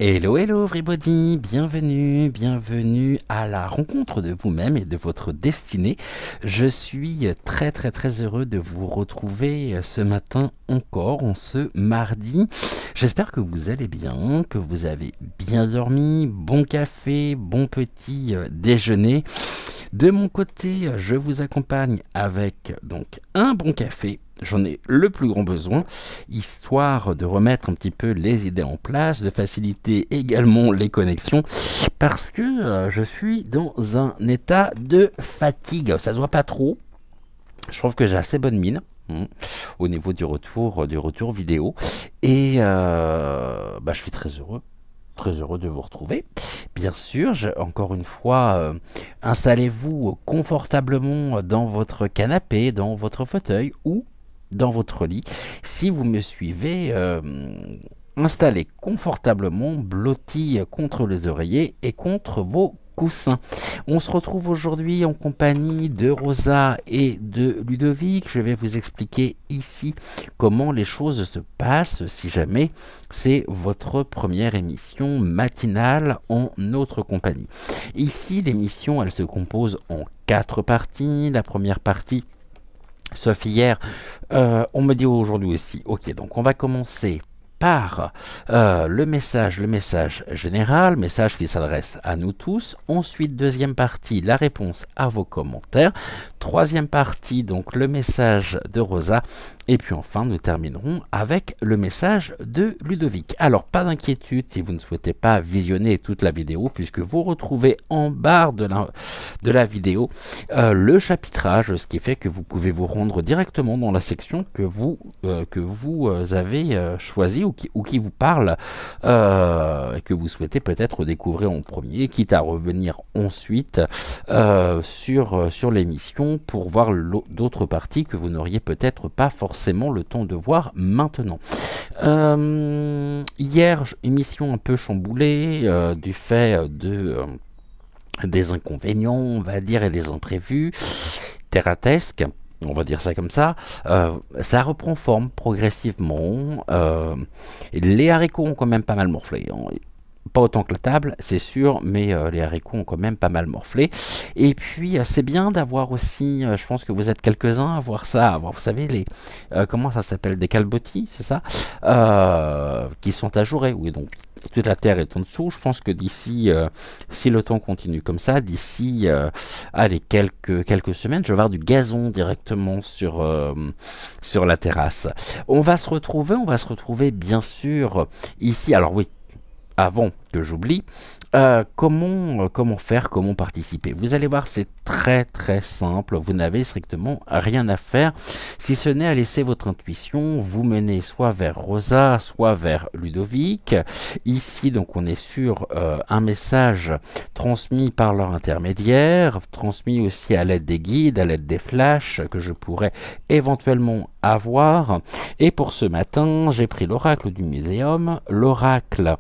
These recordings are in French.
Hello, hello everybody, bienvenue à la rencontre de vous-même et de votre destinée. Je suis très heureux de vous retrouver ce matin encore, en ce mardi. J'espère que vous allez bien, que vous avez bien dormi, bon café, bon petit déjeuner. De mon côté, je vous accompagne avec donc un bon café. J'en ai le plus grand besoin, histoire de remettre un petit peu les idées en place, de faciliter également les connexions, parce que je suis dans un état de fatigue. Ça se voit pas trop. Je trouve que j'ai assez bonne mine au niveau du retour vidéo. Et je suis très heureux de vous retrouver. Bien sûr, encore une fois, installez-vous confortablement dans votre canapé, dans votre fauteuil ou dans votre lit. Si vous me suivez, installez confortablement, blotti contre les oreillers et contre vos coussins. On se retrouve aujourd'hui en compagnie de Rosa et de Ludovic. Je vais vous expliquer ici comment les choses se passent si jamais c'est votre première émission matinale en notre compagnie. Ici, l'émission, elle se compose en 4 parties. La première partie, sauf hier, on me dit aujourd'hui aussi. Ok, donc on va commencer par le message général, message qui s'adresse à nous tous. Ensuite, deuxième partie, la réponse à vos commentaires. Troisième partie, donc le message de Rosa. Et puis enfin, nous terminerons avec le message de Ludovic. Alors, pas d'inquiétude si vous ne souhaitez pas visionner toute la vidéo, puisque vous retrouvez en barre de la vidéo le chapitrage, ce qui fait que vous pouvez vous rendre directement dans la section que vous avez choisie ou qui vous parle, que vous souhaitez peut-être découvrir en premier, quitte à revenir ensuite sur l'émission pour voir d'autres parties que vous n'auriez peut-être pas forcément le temps de voir maintenant. Hier, émission un peu chamboulée du fait des inconvénients, on va dire, et des imprévus terratesques. On va dire ça comme ça. Ça reprend forme progressivement. Les haricots ont quand même pas mal morflé. Pas autant que la table, c'est sûr, mais les haricots ont quand même pas mal morflé. Et puis, c'est bien d'avoir aussi, je pense que vous êtes quelques-uns à voir ça, vous savez, comment ça s'appelle, des calbotis, c'est ça, qui sont ajourés. Oui, donc toute la terre est en dessous. Je pense que d'ici, si le temps continue comme ça, d'ici, allez, quelques semaines, je vais avoir du gazon directement sur la terrasse. On va se retrouver bien sûr ici. Alors oui, avant que j'oublie, comment faire, comment participer. Vous allez voir, c'est très simple. Vous n'avez strictement rien à faire, si ce n'est à laisser votre intuition vous mener soit vers Rosa, soit vers Ludovic. Ici, donc, on est sur un message transmis par leur intermédiaire, transmis aussi à l'aide des guides, à l'aide des flashs que je pourrais éventuellement avoir. Et pour ce matin, j'ai pris l'oracle du muséum, l'oracle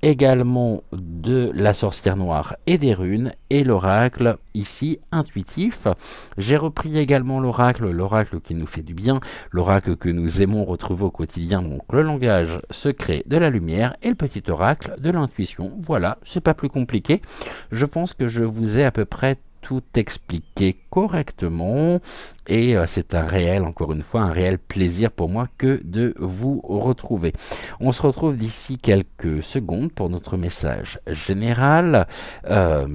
également de la sorcière noire et des runes, et l'oracle ici intuitif. J'ai repris également l'oracle qui nous fait du bien, l'oracle que nous aimons retrouver au quotidien, donc le langage secret de la lumière, et le petit oracle de l'intuition. Voilà, c'est pas plus compliqué. Je pense que je vous ai à peu près tout expliquer correctement. Et c'est un réel, encore une fois, un réel plaisir pour moi que de vous retrouver. On se retrouve d'ici quelques secondes pour notre message général,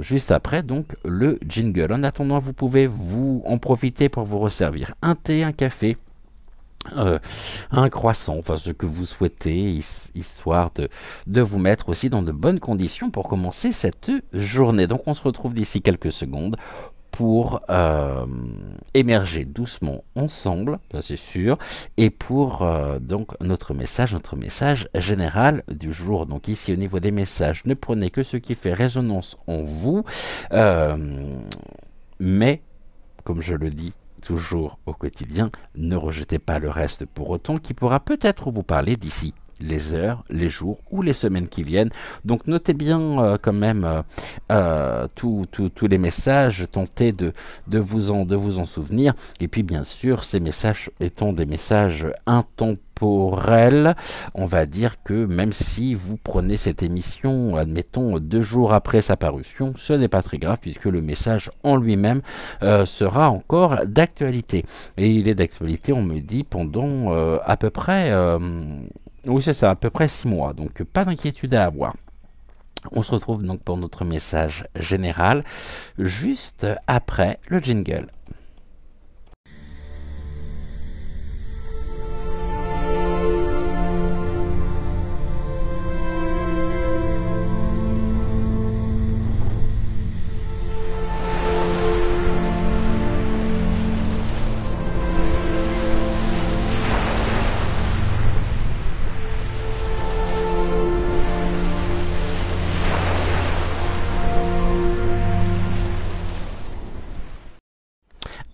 juste après donc le jingle. En attendant, vous pouvez vous en profiter pour vous resservir un thé, un café, un croissant, enfin ce que vous souhaitez, histoire de vous mettre aussi dans de bonnes conditions pour commencer cette journée. Donc on se retrouve d'ici quelques secondes pour émerger doucement ensemble, ça c'est sûr, et pour donc notre message général du jour. Donc ici au niveau des messages, ne prenez que ce qui fait résonance en vous, mais comme je le dis toujours au quotidien, ne rejetez pas le reste pour autant qui pourra peut-être vous parler d'ici les heures, les jours ou les semaines qui viennent. Donc notez bien quand même tous les messages, tentez de vous en souvenir. Et puis bien sûr, ces messages étant des messages intemporels, on va dire que même si vous prenez cette émission, admettons 2 jours après sa parution, ce n'est pas très grave puisque le message en lui-même sera encore d'actualité. Et il est d'actualité, on me dit, pendant à peu près... oui, c'est ça, à peu près 6 mois, donc pas d'inquiétude à avoir. On se retrouve donc pour notre message général, juste après le jingle.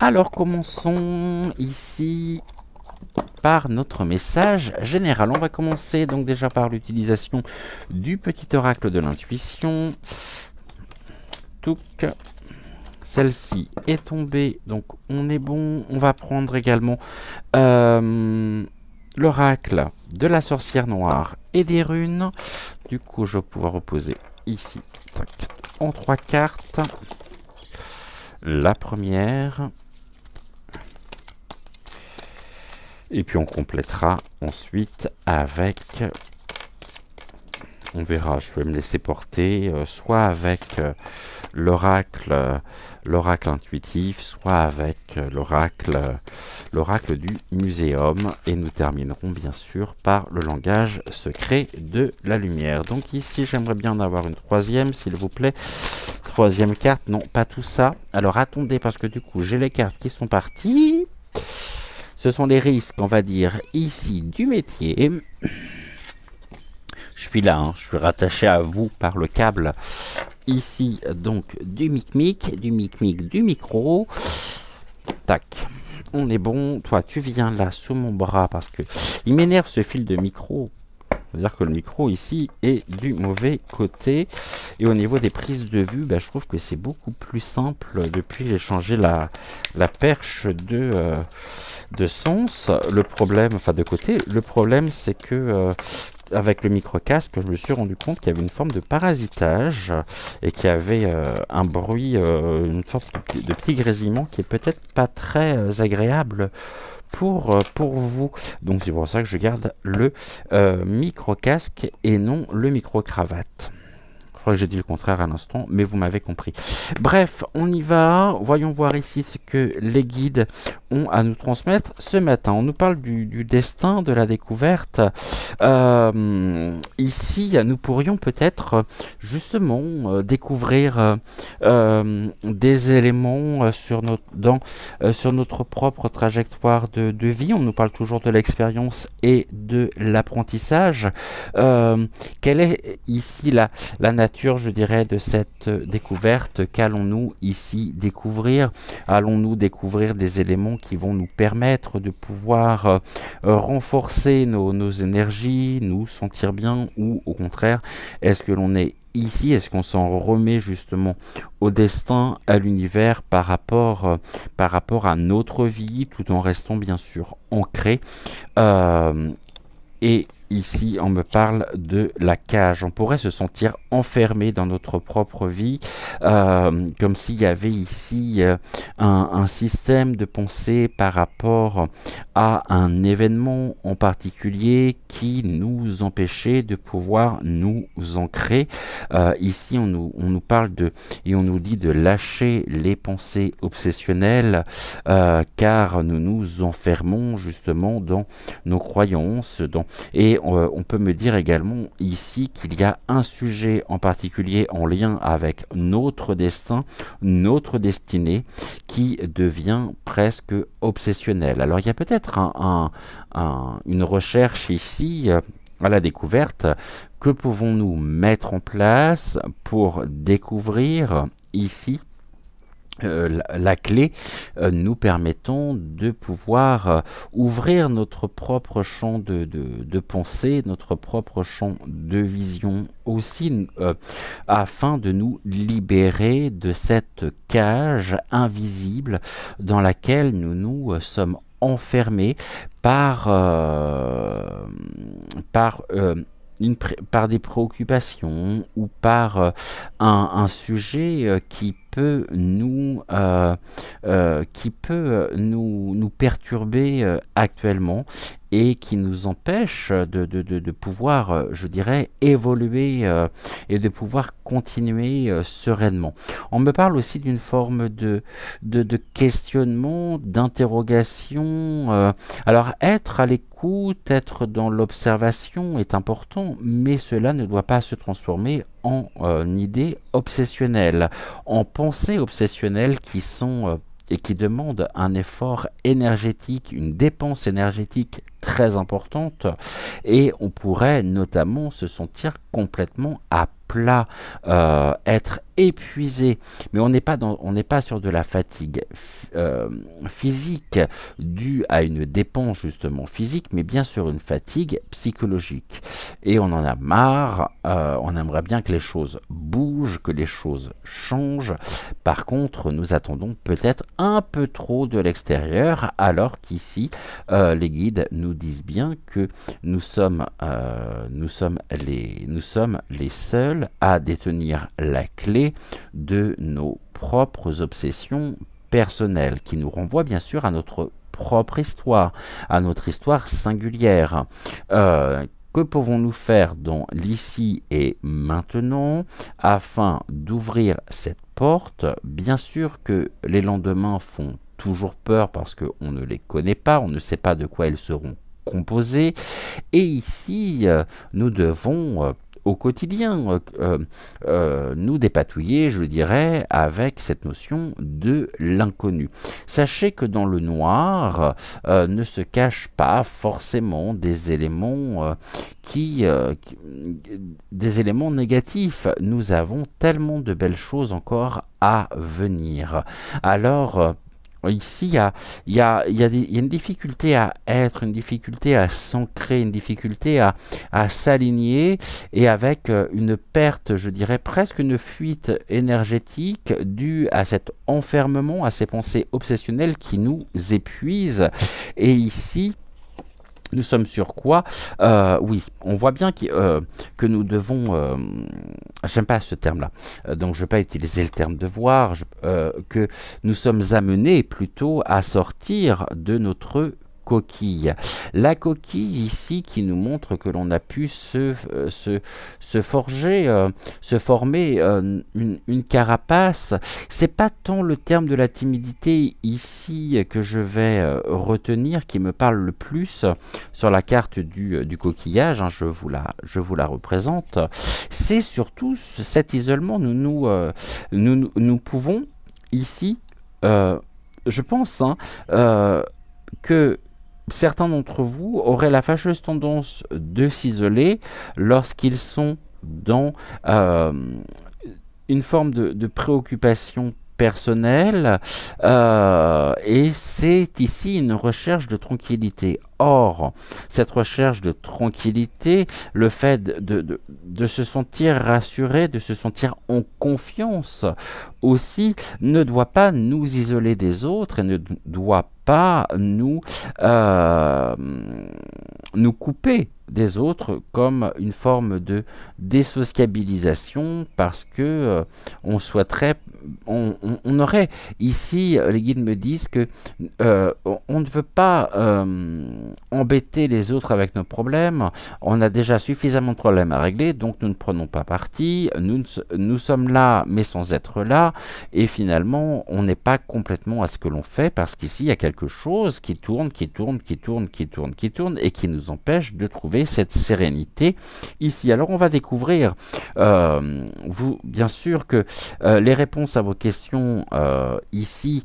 Alors commençons ici par notre message général. On va commencer donc déjà par l'utilisation du petit oracle de l'intuition. Touc. Celle-ci est tombée, donc on est bon. On va prendre également l'oracle de la sorcière noire et des runes. Du coup, je vais pouvoir reposer ici en 3 cartes. La première. Et puis on complétera ensuite avec, on verra, je vais me laisser porter, soit avec l'oracle intuitif, soit avec l'oracle du muséum. Et nous terminerons bien sûr par le langage secret de la lumière. Donc ici, j'aimerais bien en avoir une troisième, s'il vous plaît. Troisième carte, non, pas tout ça. Alors attendez, parce que du coup, j'ai les cartes qui sont parties. Ce sont les risques, on va dire, ici du métier. Je suis là, hein, je suis rattaché à vous par le câble. Ici, donc, du micmic, du micro. Tac, on est bon. Toi, tu viens là, sous mon bras, parce que il m'énerve ce fil de micro. C'est-à-dire que le micro ici est du mauvais côté. Et au niveau des prises de vue, je trouve que c'est beaucoup plus simple depuis j'ai changé la perche de sens. Le problème, enfin de côté, le problème c'est que avec le micro-casque, je me suis rendu compte qu'il y avait une forme de parasitage et qu'il y avait un bruit, une sorte de petit grésillement qui est peut-être pas très agréable pour vous. Donc c'est pour ça que je garde le micro-casque et non le micro-cravate. Je crois que j'ai dit le contraire à l'instant, mais vous m'avez compris. Bref, on y va. Voyons voir ici ce que les guides ont à nous transmettre ce matin. On nous parle du destin, de la découverte. Ici, nous pourrions peut-être justement découvrir des éléments sur notre propre trajectoire de vie. On nous parle toujours de l'expérience et de l'apprentissage. Quelle est ici la nature, je dirais, de cette découverte? Qu'allons-nous ici découvrir? Allons-nous découvrir des éléments qui vont nous permettre de pouvoir renforcer nos énergies, nous sentir bien, ou au contraire, est-ce que l'on est ici, est-ce qu'on s'en remet justement au destin, à l'univers par rapport à notre vie, tout en restant bien sûr ancré et Ici, on me parle de la cage. On pourrait se sentir enfermé dans notre propre vie, comme s'il y avait ici un système de pensée par rapport à un événement en particulier qui nous empêchait de pouvoir nous ancrer. Ici, on nous parle et on nous dit de lâcher les pensées obsessionnelles, car nous nous enfermons justement dans nos croyances, et on peut me dire également ici qu'il y a un sujet en particulier en lien avec notre destin, notre destinée, qui devient presque obsessionnel. Alors il y a peut-être une recherche ici à la découverte. Que pouvons-nous mettre en place pour découvrir ici la clé nous permettant de pouvoir ouvrir notre propre champ de pensée, notre propre champ de vision aussi, afin de nous libérer de cette cage invisible dans laquelle nous sommes enfermés par des préoccupations ou par un sujet qui peut nous perturber actuellement, et qui nous empêche de pouvoir, je dirais, évoluer et de pouvoir continuer sereinement. On me parle aussi d'une forme de questionnement, d'interrogation. Alors, être à l'écoute, être dans l'observation est important, mais cela ne doit pas se transformer en idées obsessionnelles, en pensées obsessionnelles qui sont et qui demandent un effort énergétique, une dépense énergétique très importante, et on pourrait notamment se sentir complètement à plat, être épuisé, mais on n'est pas sur de la fatigue physique due à une dépense justement physique, mais bien sur une fatigue psychologique. Et on en a marre, on aimerait bien que les choses bougent, que les choses changent. Par contre, nous attendons peut-être un peu trop de l'extérieur, alors qu'ici, les guides nous disent bien que nous sommes les seuls à détenir la clé de nos propres obsessions personnelles, qui nous renvoient bien sûr à notre propre histoire, à notre histoire singulière. Que pouvons-nous faire dans l'ici et maintenant afin d'ouvrir cette porte? Bien sûr que les lendemains font toujours peur parce qu'on ne les connaît pas, on ne sait pas de quoi ils seront composés. Et ici, nous devons au quotidien nous dépatouiller, je dirais, avec cette notion de l'inconnu. Sachez que dans le noir ne se cachent pas forcément des éléments des éléments négatifs. Nous avons tellement de belles choses encore à venir. Alors ici, il y a une difficulté à être, une difficulté à s'ancrer, une difficulté à s'aligner, et avec une perte, je dirais presque une fuite énergétique due à cet enfermement, à ces pensées obsessionnelles qui nous épuisent. Et ici, nous sommes sur quoi? Oui, on voit bien que nous devons... j'aime pas ce terme-là, donc je ne vais pas utiliser le terme devoir, que nous sommes amenés plutôt à sortir de notre coquille. La coquille ici qui nous montre que l'on a pu se forger, se former une carapace. C'est pas tant le terme de la timidité ici que je vais retenir, qui me parle le plus sur la carte du coquillage, hein, je vous la représente. C'est surtout cet isolement. Nous pouvons ici, je pense, que certains d'entre vous auraient la fâcheuse tendance de s'isoler lorsqu'ils sont dans une forme de préoccupation personnelle, et c'est ici une recherche de tranquillité. Or, cette recherche de tranquillité, le fait de se sentir rassuré, de se sentir en confiance aussi, ne doit pas nous isoler des autres et ne doit pas pas nous couper des autres comme une forme de désociabilisation parce que on souhaiterait, on aurait ici, les guides me disent que on ne veut pas embêter les autres avec nos problèmes, on a déjà suffisamment de problèmes à régler, donc nous ne prenons pas parti, nous sommes là mais sans être là, et finalement on n'est pas complètement à ce que l'on fait parce qu'ici il y a quelque chose qui tourne, et qui nous empêche de trouver cette sérénité ici. Alors on va découvrir, bien sûr que les réponses à vos questions ici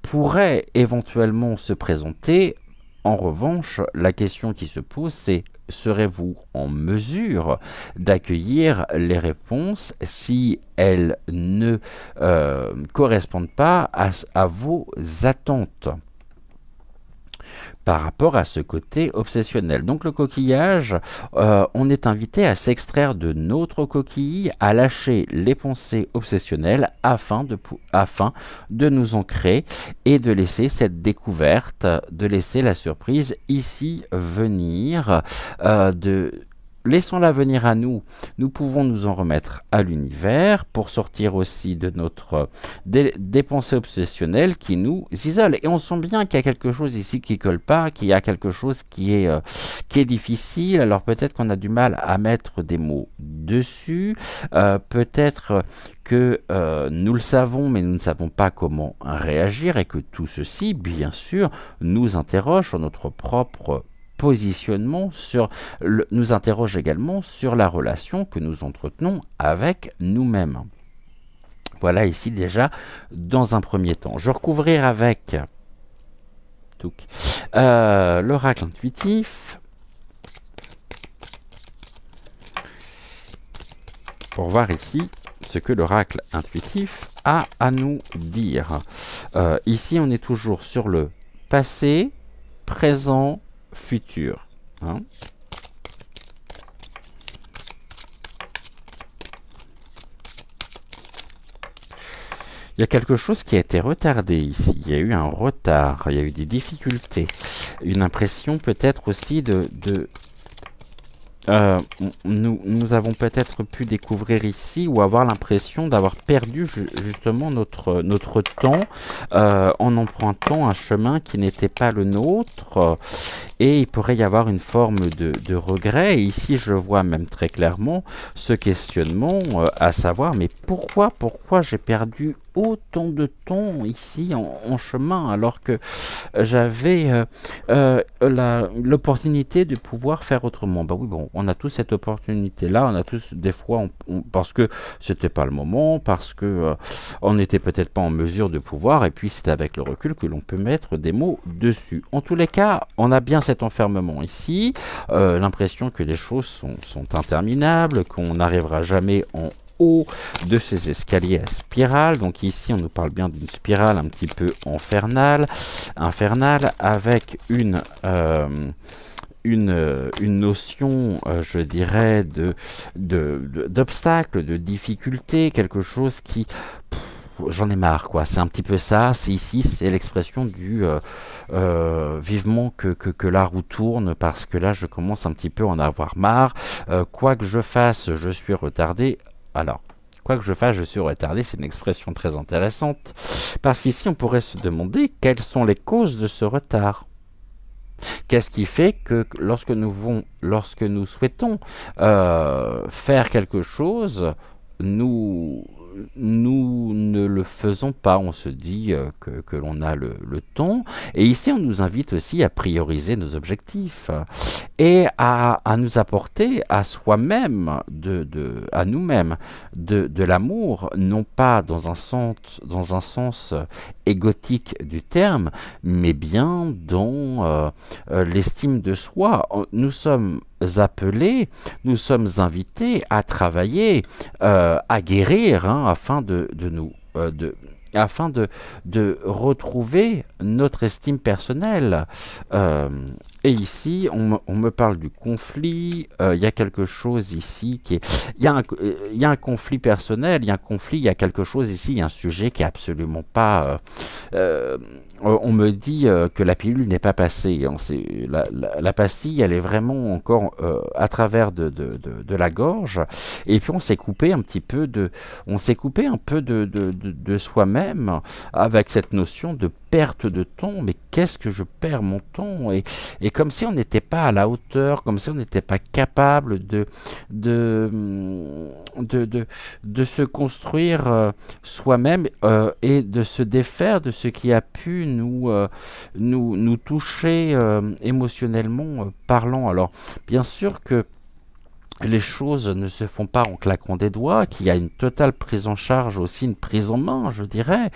pourraient éventuellement se présenter. En revanche, la question qui se pose, c'est: serez-vous en mesure d'accueillir les réponses si elles ne correspondent pas à vos attentes par rapport à ce côté obsessionnel? Donc le coquillage, on est invité à s'extraire de notre coquille, à lâcher les pensées obsessionnelles afin de nous ancrer et de laisser cette découverte, de laisser la surprise ici venir, laissons-la venir à nous. Nous pouvons nous en remettre à l'univers pour sortir aussi de des pensées obsessionnelles qui nous isolent. Et on sent bien qu'il y a quelque chose ici qui colle pas, qu'il y a quelque chose qui est difficile. Alors peut-être qu'on a du mal à mettre des mots dessus. Peut-être que nous le savons, mais nous ne savons pas comment réagir, et que tout ceci, bien sûr, nous interroge sur notre propre positionnement, nous interroge également sur la relation que nous entretenons avec nous-mêmes. Voilà ici déjà dans un premier temps. Je vais recouvrir avec l'oracle intuitif pour voir ici ce que l'oracle intuitif a à nous dire. Ici on est toujours sur le passé, présent, futur. Hein. Il y a quelque chose qui a été retardé ici. Il y a eu un retard, il y a eu des difficultés. Une impression peut-être aussi nous avons peut-être pu découvrir ici ou avoir l'impression d'avoir perdu justement notre temps en empruntant un chemin qui n'était pas le nôtre, et il pourrait y avoir une forme de regret. Et ici je vois même très clairement ce questionnement, à savoir: mais pourquoi j'ai perdu autant de temps ici en chemin alors que j'avais l'opportunité de pouvoir faire autrement? Bah oui, bon, on a tous cette opportunité là, on a tous des fois parce que c'était pas le moment, parce que on n'était peut-être pas en mesure de pouvoir, et puis c'est avec le recul que l'on peut mettre des mots dessus. En tous les cas, on a bien cet enfermement ici, l'impression que les choses sont interminables, qu'on n'arrivera jamais en haut de ces escaliers à spirale. Donc ici on nous parle bien d'une spirale un petit peu infernale, avec une notion, je dirais, d'obstacle, de difficulté, quelque chose qui... j'en ai marre, quoi. C'est un petit peu ça. Ici, c'est l'expression du vivement que la roue tourne, parce que là, je commence un petit peu à en avoir marre. Quoi que je fasse, je suis retardé. Alors, quoi que je fasse, je suis retardé, c'est une expression très intéressante, parce qu'ici, on pourrait se demander quelles sont les causes de ce retard. Qu'est-ce qui fait que lorsque nous souhaitons faire quelque chose, nous ne le faisons pas? On se dit que l'on a le temps. Et ici, on nous invite aussi à prioriser nos objectifs et à nous apporter à soi-même, à nous-mêmes, de l'amour, non pas dans un sens égotique du terme, mais bien dans l'estime de soi. Nous sommes appelés, nous sommes invités à travailler, à guérir, afin de retrouver notre estime personnelle. Euh, et ici, on me parle du conflit. Il y a quelque chose ici qui est... Il y a un conflit personnel, il y a un conflit, il y a quelque chose ici, il y a un sujet qui est absolument pas... on me dit que la pilule n'est pas passée, hein. La pastille, elle est vraiment encore à travers de la gorge. Et puis on s'est coupé un petit peu on s'est coupé un peu de soi-même avec cette notion de perte de temps. Mais qu'est-ce que je perds mon temps? Et comme si on n'était pas à la hauteur, comme si on n'était pas capable de, de, de se construire soi-même et de se défaire de ce qui a pu nous toucher émotionnellement parlant. Alors, bien sûr que les choses ne se font pas en claquant des doigts, qu'il y a une totale prise en charge, aussi une prise en main, je dirais,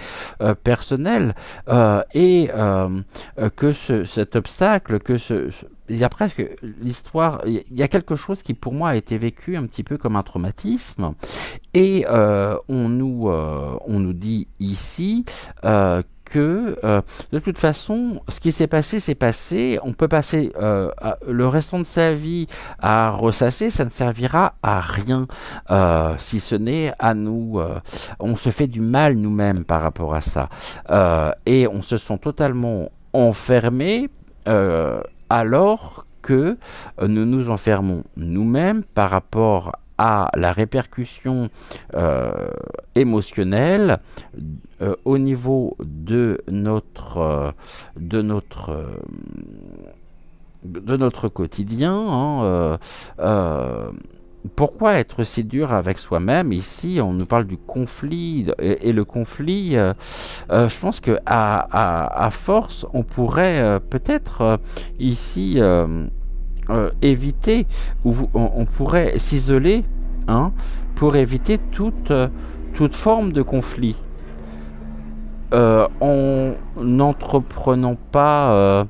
personnelle, que cet obstacle, il y a presque l'histoire, il y a quelque chose qui pour moi a été vécu un petit peu comme un traumatisme, et on nous dit ici que de toute façon, ce qui s'est passé, c'est passé. On peut passer le restant de sa vie à ressasser, ça ne servira à rien si ce n'est à nous. On se fait du mal nous-mêmes par rapport à ça. Et on se sent totalement enfermé alors que nous nous enfermons nous-mêmes par rapport à la répercussion émotionnelle au niveau de notre quotidien, hein, pourquoi être si dur avec soi-même? Ici, on nous parle du conflit, et le conflit, je pense que à force, on pourrait peut-être ici éviter, ou on pourrait s'isoler, hein, pour éviter toute forme de conflit. En n'entreprenant pas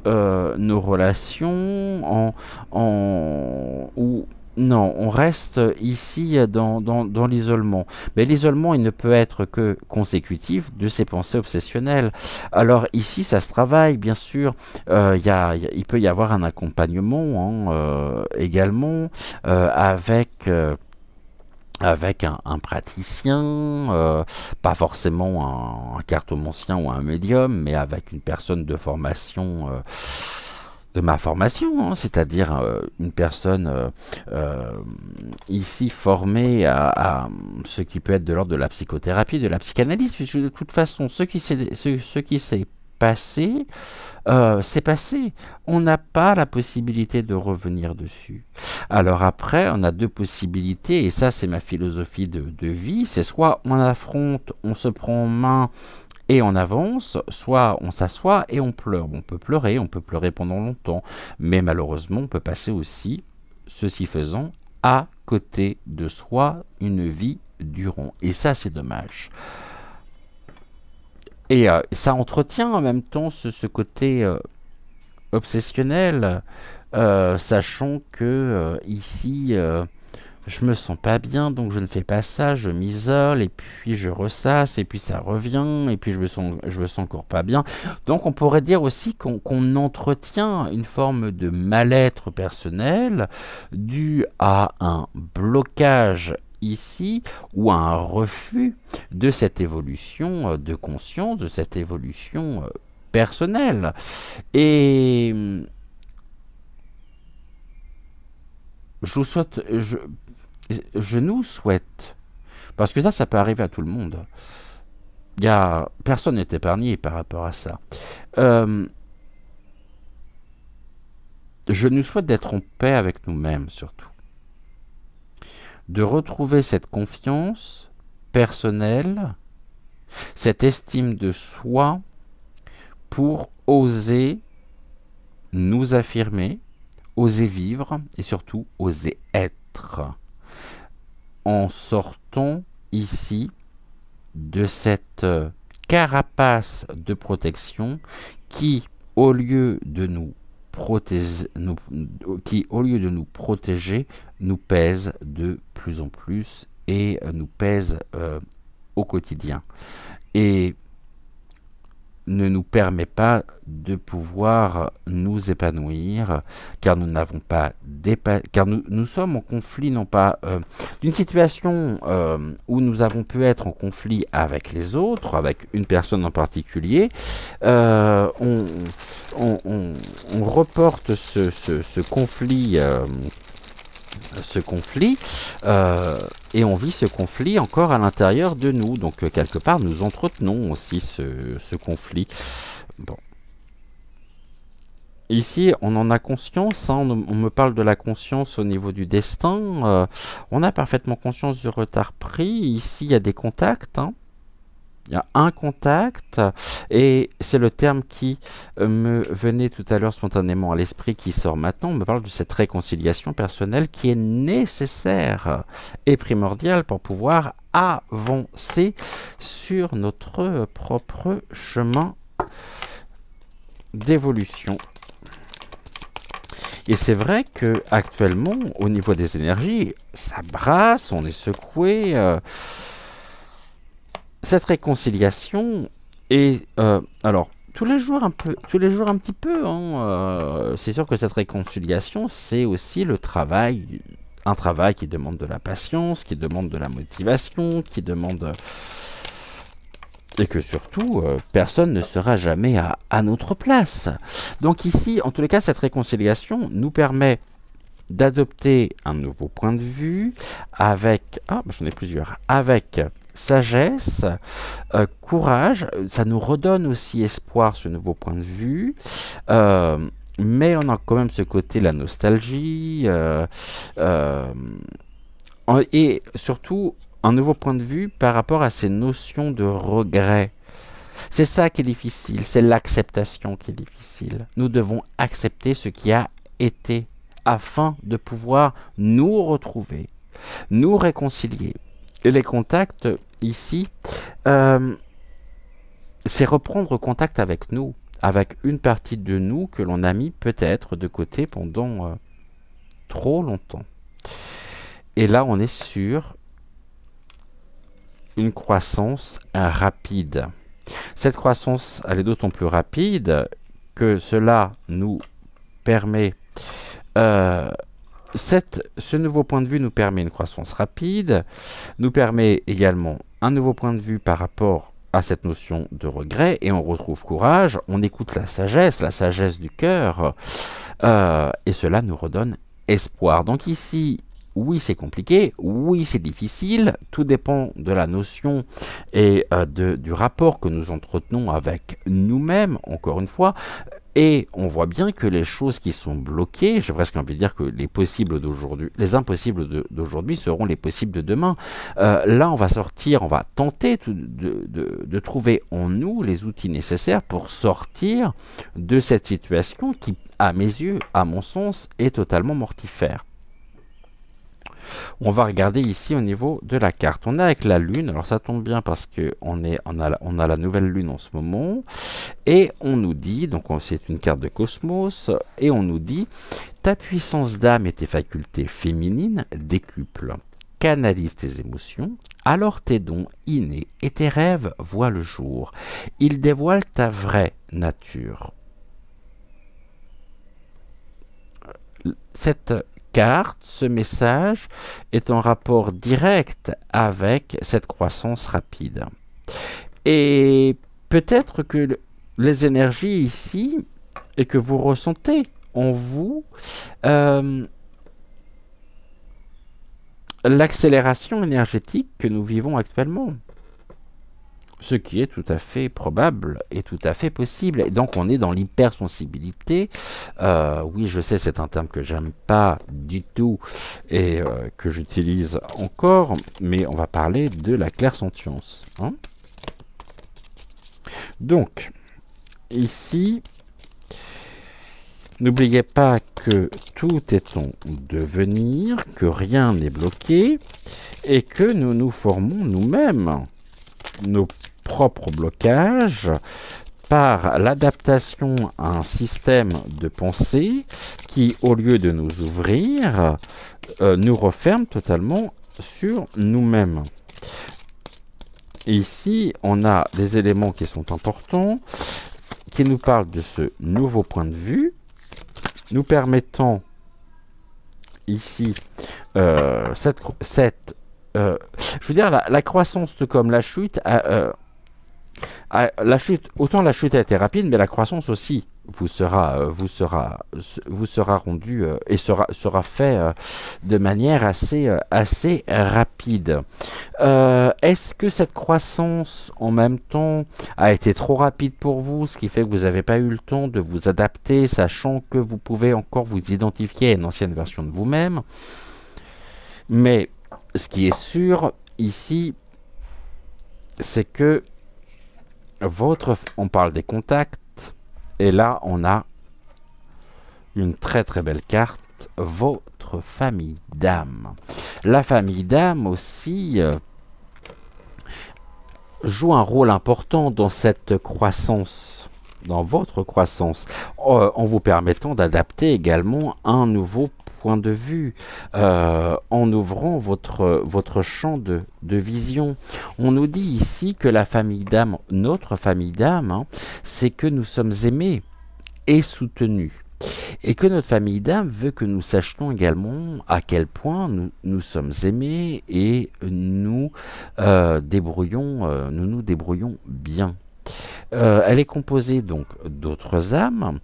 nos relations, ou non, on reste ici dans l'isolement. Mais l'isolement, il ne peut être que consécutif de ces pensées obsessionnelles. Alors ici, ça se travaille, bien sûr. Il peut y avoir un accompagnement, hein, également avec un praticien, pas forcément un cartomancien ou un médium, mais avec une personne de formation, de ma formation, hein, c'est-à-dire une personne ici formée à ce qui peut être de l'ordre de la psychothérapie, de la psychanalyse, puisque de toute façon, ce qui s'est passé, c'est passé. On n'a pas la possibilité de revenir dessus. Alors après, on a deux possibilités, et ça c'est ma philosophie de vie, c'est soit on affronte, on se prend en main et on avance, soit on s'assoit et on pleure. On peut pleurer pendant longtemps, mais malheureusement on peut passer aussi, ceci faisant, à côté de soi une vie durant. Et ça c'est dommage. Et ça entretient en même temps ce côté obsessionnel, sachant que ici, je me sens pas bien, donc je ne fais pas ça, je m'isole, et puis je ressasse, et puis ça revient, et puis je me sens encore pas bien. Donc on pourrait dire aussi qu'on entretient une forme de mal-être personnel dû à un blocage ici, ou à un refus de cette évolution de conscience, de cette évolution personnelle. Et je vous souhaite, je nous souhaite, parce que ça peut arriver à tout le monde. Personne n'est épargné par rapport à ça. Je nous souhaite d'être en paix avec nous-mêmes surtout. De retrouver cette confiance personnelle, cette estime de soi pour oser nous affirmer, oser vivre et surtout oser être en sortant ici de cette carapace de protection qui, au lieu de nous protéger, nous pèse de plus en plus et nous pèse au quotidien. et ne nous permet pas de pouvoir nous épanouir, car nous n'avons pas car nous sommes en conflit, non pas d'une situation où nous avons pu être en conflit avec les autres, avec une personne en particulier. On reporte ce conflit. Et on vit ce conflit encore à l'intérieur de nous. Donc quelque part, nous entretenons aussi ce conflit. Bon. Ici, on en a conscience, hein, on me parle de la conscience au niveau du destin. On a parfaitement conscience du retard pris. Ici, il y a des contacts. Hein. Il y a un contact, et c'est le terme qui me venait tout à l'heure spontanément à l'esprit, qui sort maintenant. On me parle de cette réconciliation personnelle qui est nécessaire et primordiale pour pouvoir avancer sur notre propre chemin d'évolution. Et c'est vrai que actuellement, au niveau des énergies, ça brasse, on est secoué. Cette réconciliation est, alors, tous les jours un petit peu, hein, c'est sûr que cette réconciliation, c'est aussi le travail, un travail qui demande de la patience, qui demande de la motivation, qui demande... et que surtout, personne ne sera jamais à notre place. Donc ici, en tous les cas, cette réconciliation nous permet d'adopter un nouveau point de vue avec... Ah, j'en ai plusieurs. Avec sagesse, courage. Ça nous redonne aussi espoir, ce nouveau point de vue. Mais on a quand même ce côté, la nostalgie. Et surtout, un nouveau point de vue par rapport à ces notions de regret. C'est ça qui est difficile, c'est l'acceptation qui est difficile. Nous devons accepter ce qui a été afin de pouvoir nous retrouver, nous réconcilier. Et les contacts, ici, c'est reprendre contact avec nous, avec une partie de nous que l'on a mis peut-être de côté pendant trop longtemps. Et là, on est sur une croissance rapide. Cette croissance, elle est d'autant plus rapide que cela nous permet... ce nouveau point de vue nous permet une croissance rapide, nous permet également un nouveau point de vue par rapport à cette notion de regret, et on retrouve courage, on écoute la sagesse du cœur, et cela nous redonne espoir. Donc ici, oui, c'est compliqué, oui, c'est difficile, tout dépend de la notion et du rapport que nous entretenons avec nous-mêmes, encore une fois. Et on voit bien que les choses qui sont bloquées, j'ai presque envie de dire que les possibles d'aujourd'hui, les impossibles d'aujourd'hui seront les possibles de demain. Là, on va sortir, on va tenter de trouver en nous les outils nécessaires pour sortir de cette situation qui, à mes yeux, à mon sens, est totalement mortifère. On va regarder ici au niveau de la carte. On est avec la lune, alors ça tombe bien parce qu'on a la nouvelle lune en ce moment, et on nous dit, donc c'est une carte de cosmos, et on nous dit, ta puissance d'âme et tes facultés féminines décuplent, canalise tes émotions, alors tes dons innés et tes rêves voient le jour. Ils dévoilent ta vraie nature. Cette carte, ce message est en rapport direct avec cette croissance rapide. Et peut-être que les énergies ici, et que vous ressentez en vous, l'accélération énergétique que nous vivons actuellement. Ce qui est tout à fait probable et tout à fait possible. Et donc on est dans l'hypersensibilité. Oui, je sais, c'est un terme que j'aime pas du tout et que j'utilise encore, mais on va parler de la clairsentience. Hein. Donc, ici, n'oubliez pas que tout est en devenir, que rien n'est bloqué et que nous nous formons nous-mêmes nos propres blocages par l'adaptation à un système de pensée qui, au lieu de nous ouvrir, nous referme totalement sur nous-mêmes. ici, on a des éléments qui sont importants, qui nous parlent de ce nouveau point de vue, nous permettant ici je veux dire, la croissance, tout comme la chute, autant la chute a été rapide, mais la croissance aussi vous sera rendue et sera fait de manière assez rapide. Est-ce que cette croissance en même temps a été trop rapide pour vous, ce qui fait que vous n'avez pas eu le temps de vous adapter, sachant que vous pouvez encore vous identifier à une ancienne version de vous-même? Mais ce qui est sûr ici, c'est que on parle des contacts, et là on a une très très belle carte, votre famille d'âme. La famille d'âme aussi joue un rôle important dans cette croissance, dans votre croissance, en vous permettant d'adapter également un nouveau point de vue, en ouvrant votre champ de vision. On nous dit ici que la famille d'âme, notre famille d'âme, hein, c'est que nous sommes aimés et soutenus. Et que notre famille d'âme veut que nous sachions également à quel point nous sommes aimés et nous nous débrouillons bien. Elle est composée donc d'autres âmes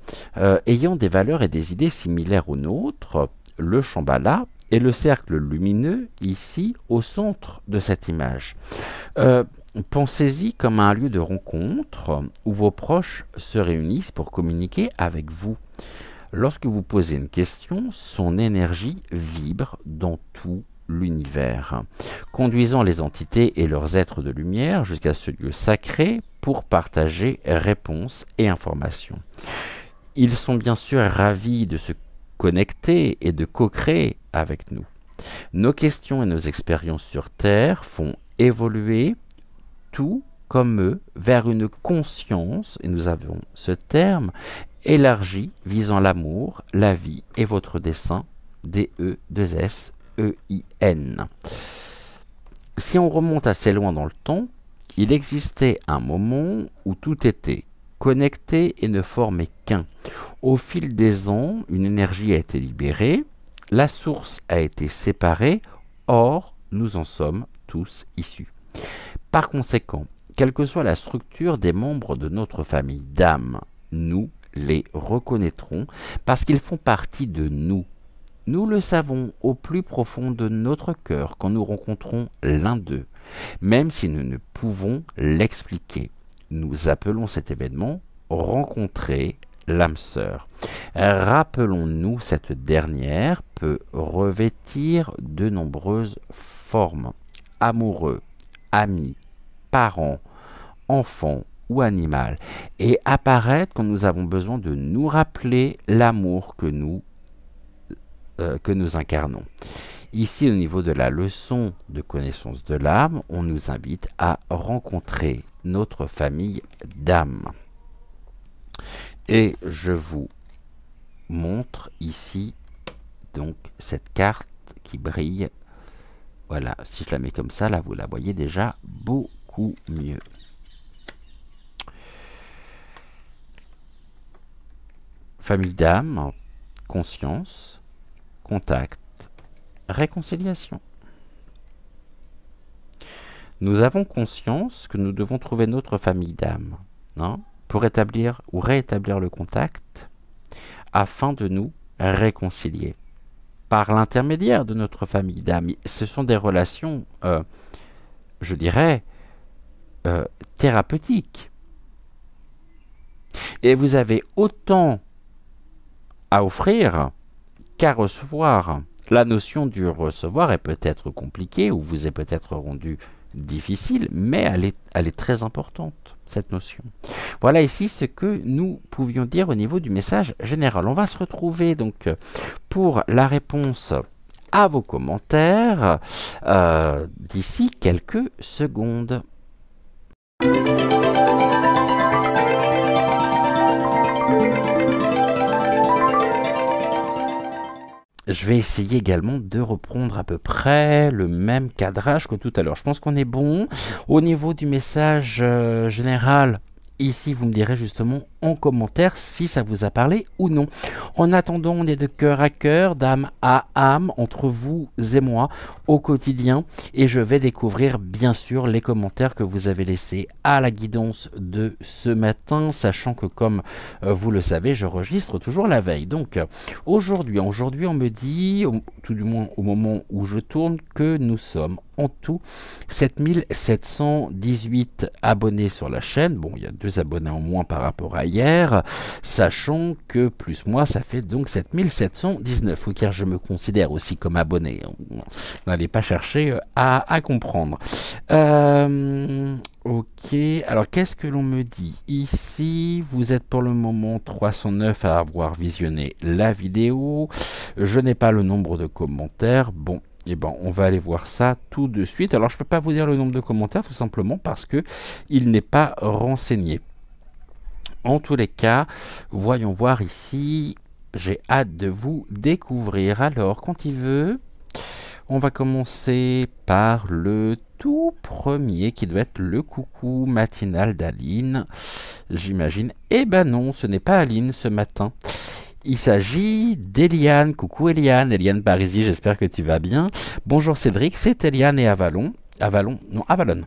ayant des valeurs et des idées similaires aux nôtres, le Shambhala et le cercle lumineux ici au centre de cette image. Pensez-y comme à un lieu de rencontre où vos proches se réunissent pour communiquer avec vous. Lorsque vous posez une question, son énergie vibre dans tout l'univers, conduisant les entités et leurs êtres de lumière jusqu'à ce lieu sacré pour partager réponses et informations. Ils sont bien sûr ravis de se connecter et de co-créer avec nous. Nos questions et nos expériences sur Terre font évoluer tout comme eux vers une conscience, et nous avons ce terme, élargi visant l'amour, la vie et votre dessein, D-E-2-S-E-I-N. Si on remonte assez loin dans le temps, il existait un moment où tout était connecté et ne formait qu'un. Au fil des ans, une énergie a été libérée, la source a été séparée, or nous en sommes tous issus. Par conséquent, quelle que soit la structure des membres de notre famille d'âme, nous les reconnaîtrons parce qu'ils font partie de nous. Nous le savons au plus profond de notre cœur quand nous rencontrons l'un d'eux, même si nous ne pouvons l'expliquer. Nous appelons cet événement « rencontrer l'âme sœur ». Rappelons-nous, cette dernière peut revêtir de nombreuses formes. Amoureux, amis, parents, enfants ou animal, et apparaître quand nous avons besoin de nous rappeler l'amour que nous incarnons. Ici, au niveau de la leçon de connaissance de l'âme, on nous invite à rencontrer notre famille d'âme. Et je vous montre ici donc cette carte qui brille. Voilà, si je la mets comme ça, là vous la voyez déjà beaucoup mieux. Famille d'âme, conscience, contact, réconciliation. Nous avons conscience que nous devons trouver notre famille d'âme, hein, pour établir ou rétablir le contact afin de nous réconcilier par l'intermédiaire de notre famille d'âme. Ce sont des relations, je dirais, thérapeutiques. Et vous avez autant à offrir qu'à recevoir. La notion du recevoir est peut-être compliquée ou vous est peut-être rendue difficile, mais elle est très importante, cette notion. Voilà ici ce que nous pouvions dire au niveau du message général. On va se retrouver donc pour la réponse à vos commentaires d'ici quelques secondes. Je vais essayer également de reprendre à peu près le même cadrage que tout à l'heure. Je pense qu'on est bon. Au niveau du message général, ici, vous me direz justement en commentaire si ça vous a parlé ou non. En attendant, on est de cœur à cœur, d'âme à âme, entre vous et moi, au quotidien. Et je vais découvrir, bien sûr, les commentaires que vous avez laissés à la guidance de ce matin, sachant que, comme vous le savez, je registre toujours la veille. Donc, aujourd'hui, on me dit, tout du moins au moment où je tourne, que nous sommes en tout 7718 abonnés sur la chaîne. Bon, il y a 2 abonnés en moins par rapport à hier, sachant que plus moi, ça fait donc 7719. Oui, car je me considère aussi comme abonné. N'allez pas chercher à comprendre. Ok, alors qu'est-ce que l'on me dit ici? Vous êtes pour le moment 309 à avoir visionné la vidéo. Je n'ai pas le nombre de commentaires. Bon, eh ben, on va aller voir ça tout de suite. Alors, je ne peux pas vous dire le nombre de commentaires, tout simplement parce que il n'est pas renseigné. En tous les cas, voyons voir ici. J'ai hâte de vous découvrir. Alors, quand il veut, on va commencer par le tout premier qui doit être le coucou matinal d'Aline, j'imagine. Eh ben non, ce n'est pas Aline ce matin. Il s'agit d'Eliane. Coucou Eliane, Eliane Parisi, j'espère que tu vas bien. Bonjour Cédric, c'est Eliane et Avalon. Avalon, non, Avalon.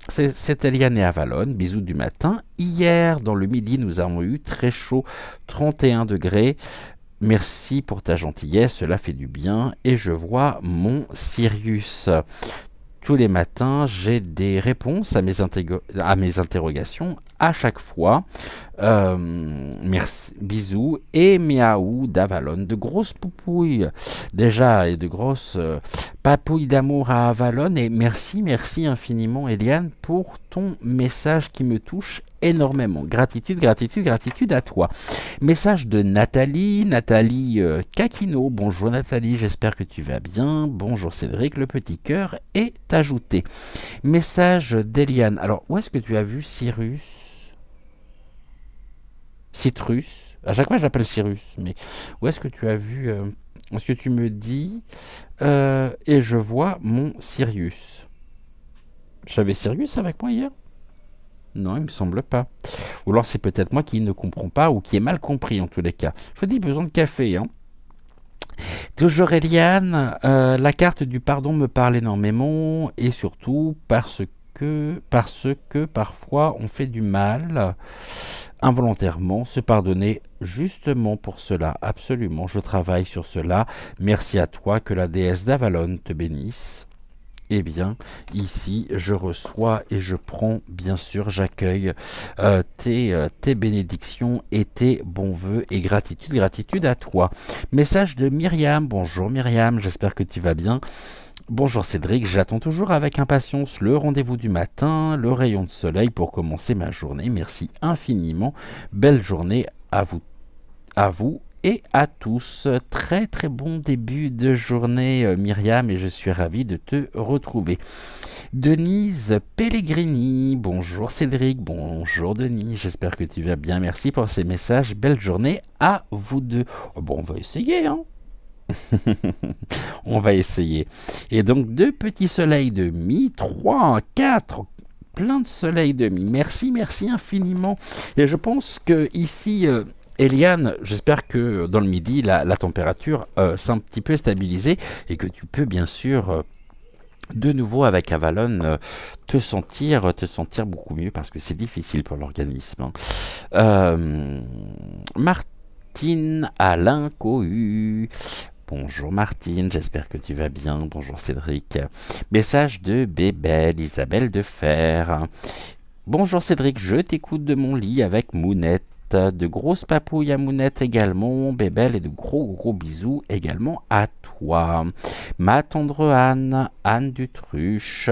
C'est Eliane et Avalon, bisous du matin. Hier, dans le midi, nous avons eu très chaud, 31 degrés. Merci pour ta gentillesse, cela fait du bien. Et je vois mon Sirius. Tous les matins, j'ai des réponses à mes interrogations à chaque fois. Merci, bisous et miaou d'Avalon, de grosses poupouilles déjà et de grosses papouilles d'amour à Avalon. Et merci infiniment Eliane pour ton message qui me touche énormément. Gratitude à toi. Message de Nathalie Kakino. Bonjour Nathalie, j'espère que tu vas bien. Bonjour Cédric, le petit cœur est ajouté. Message d'Eliane. Alors, où est-ce que tu as vu Citrus? À chaque fois, j'appelle Cyrus, mais où est-ce que tu as vu est-ce que tu me dis et je vois mon Sirius. J'avais Sirius avec moi hier? Non, il me semble pas. Ou alors c'est peut-être moi qui ne comprends pas ou qui ai mal compris en tous les cas. Je vous dis, besoin de café, hein. Toujours Eliane, la carte du pardon me parle énormément et surtout parce que parfois on fait du mal involontairement, se pardonner justement pour cela. Absolument, je travaille sur cela. Merci à toi, que la déesse d'Avalon te bénisse. Eh bien, ici, je reçois et je prends, bien sûr, j'accueille tes bénédictions et tes bons voeux et gratitude à toi. Message de Myriam. Bonjour Myriam, j'espère que tu vas bien. Bonjour Cédric, j'attends toujours avec impatience le rendez-vous du matin, le rayon de soleil pour commencer ma journée. Merci infiniment. Belle journée à vous et à tous. Très très bon début de journée Myriam et je suis ravi de te retrouver. Denise Pellegrini, bonjour Cédric, bonjour Denis, j'espère que tu vas bien. Merci pour ces messages. Belle journée à vous deux. Oh, bon, on va essayer, hein. On va essayer. Et donc 2 petits soleils de mi, 3, 4, plein de soleils de mi. Merci infiniment. Et je pense que ici, Eliane, j'espère que dans le midi, la température s'est un petit peu stabilisée et que tu peux bien sûr de nouveau avec Avalon te sentir beaucoup mieux parce que c'est difficile pour l'organisme. Martine Alain Cohu. Bonjour Martine, j'espère que tu vas bien. Bonjour Cédric. Message de Bébelle Isabelle de Fer. Bonjour Cédric, je t'écoute de mon lit avec Mounette. De grosses papouilles à Mounette également, Bébelle, et de gros bisous également à toi. Ma tendre Anne Dutruche,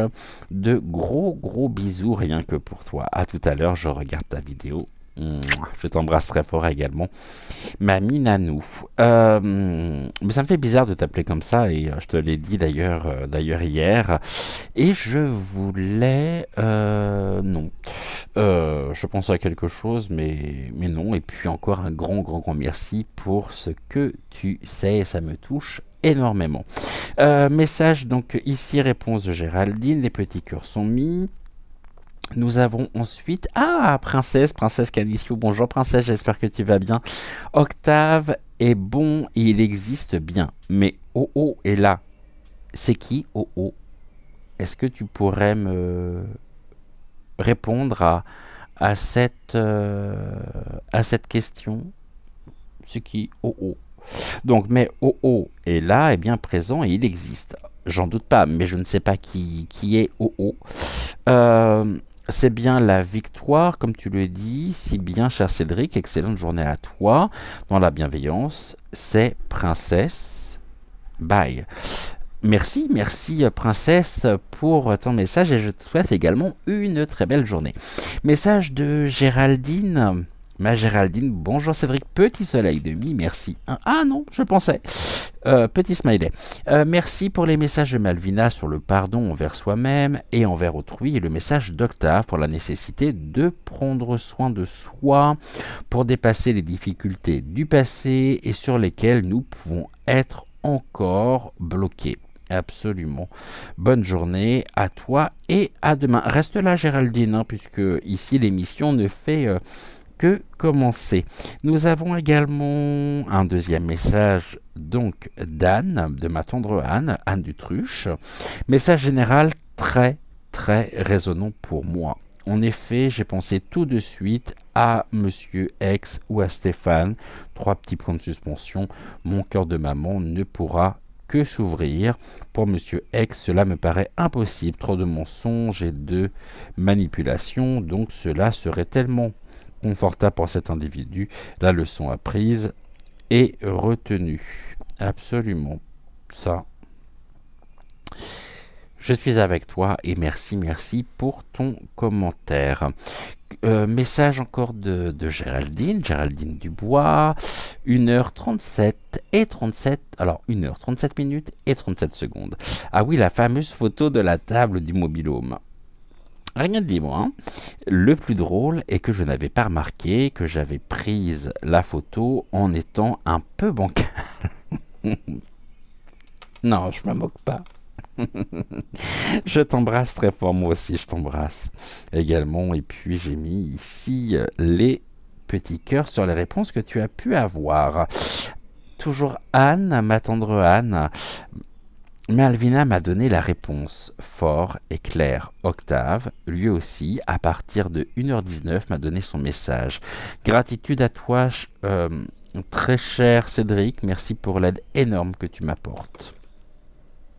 de gros bisous rien que pour toi. À tout à l'heure, je regarde ta vidéo. Mouah, je t'embrasse très fort également. Mamie Nanou. Mais ça me fait bizarre de t'appeler comme ça et je te l'ai dit d'ailleurs hier. Et je voulais... non. Je pensais à quelque chose, mais non. Et puis encore un grand merci pour ce que tu sais. Ça me touche énormément. Message donc ici, réponse de Géraldine. Les petits cœurs sont mis. Nous avons ensuite... Ah, Princesse Canicio. Bonjour Princesse, j'espère que tu vas bien. Octave est bon et il existe bien. Mais Oh est là. C'est qui Oh? Est-ce que tu pourrais me répondre à cette question? C'est qui Oh? Donc, mais Oh est là, est bien présent et il existe. J'en doute pas, mais je ne sais pas qui est Oh. C'est bien la victoire, comme tu le dis, si bien, cher Cédric, excellente journée à toi, dans la bienveillance, c'est Princesse. Bye. Merci Princesse pour ton message et je te souhaite également une très belle journée. Message de Géraldine. Ma Géraldine, bonjour Cédric, petit soleil de mi, merci. Ah non, je pensais. Petit smiley. Merci pour les messages de Malvina sur le pardon envers soi-même et envers autrui et le message d'Octave pour la nécessité de prendre soin de soi pour dépasser les difficultés du passé et sur lesquelles nous pouvons être encore bloqués. Absolument. Bonne journée à toi et à demain. Reste là Géraldine, hein, puisque ici l'émission ne fait... que commencer. Nous avons également un deuxième message donc d'Anne, de ma tendre Anne Dutruche. Message général très résonnant pour moi. En effet, j'ai pensé tout de suite à Monsieur X ou à Stéphane. 3 petits points de suspension. Mon cœur de maman ne pourra que s'ouvrir. Pour Monsieur X, cela me paraît impossible. Trop de mensonges et de manipulations. Donc cela serait tellement confortable pour cet individu. La leçon apprise et retenue. Absolument. Ça. Je suis avec toi et merci pour ton commentaire. Message encore de Géraldine Dubois. 1h37 et 37. Alors 1h37 minutes et 37 secondes. Ah oui, la fameuse photo de la table du mobil-home. Rien de dit, moi. Hein. Le plus drôle est que je n'avais pas remarqué que j'avais prise la photo en étant un peu bancal. Non, je me moque pas. Je t'embrasse très fort, moi aussi, je t'embrasse également. Et puis, j'ai mis ici les petits cœurs sur les réponses que tu as pu avoir. Toujours Anne, ma tendre Anne. Malvina m'a donné la réponse fort et claire. Octave, lui aussi, à partir de 1h19, m'a donné son message. Gratitude à toi, très cher Cédric. Merci pour l'aide énorme que tu m'apportes.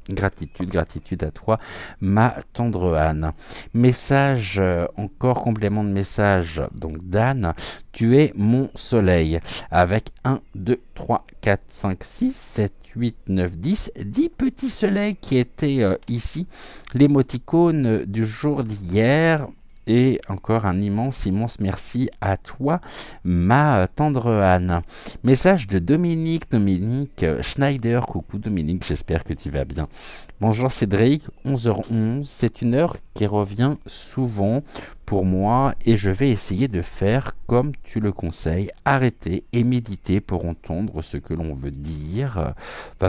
Gratitude à toi, ma tendre Anne. Message, encore complément de message, donc d'Anne, tu es mon soleil, avec 1, 2, 3, 4, 5, 6, 7, 8, 9, 10 petits soleils qui étaient ici, l'émoticône du jour d'hier. Et encore un immense merci à toi, ma tendre Anne. Message de Dominique Schneider. Coucou Dominique, j'espère que tu vas bien. Bonjour Cédric, 11h11, c'est une heure qui revient souvent pour moi et je vais essayer de faire comme tu le conseilles, arrêter et méditer pour entendre ce que l'on veut dire,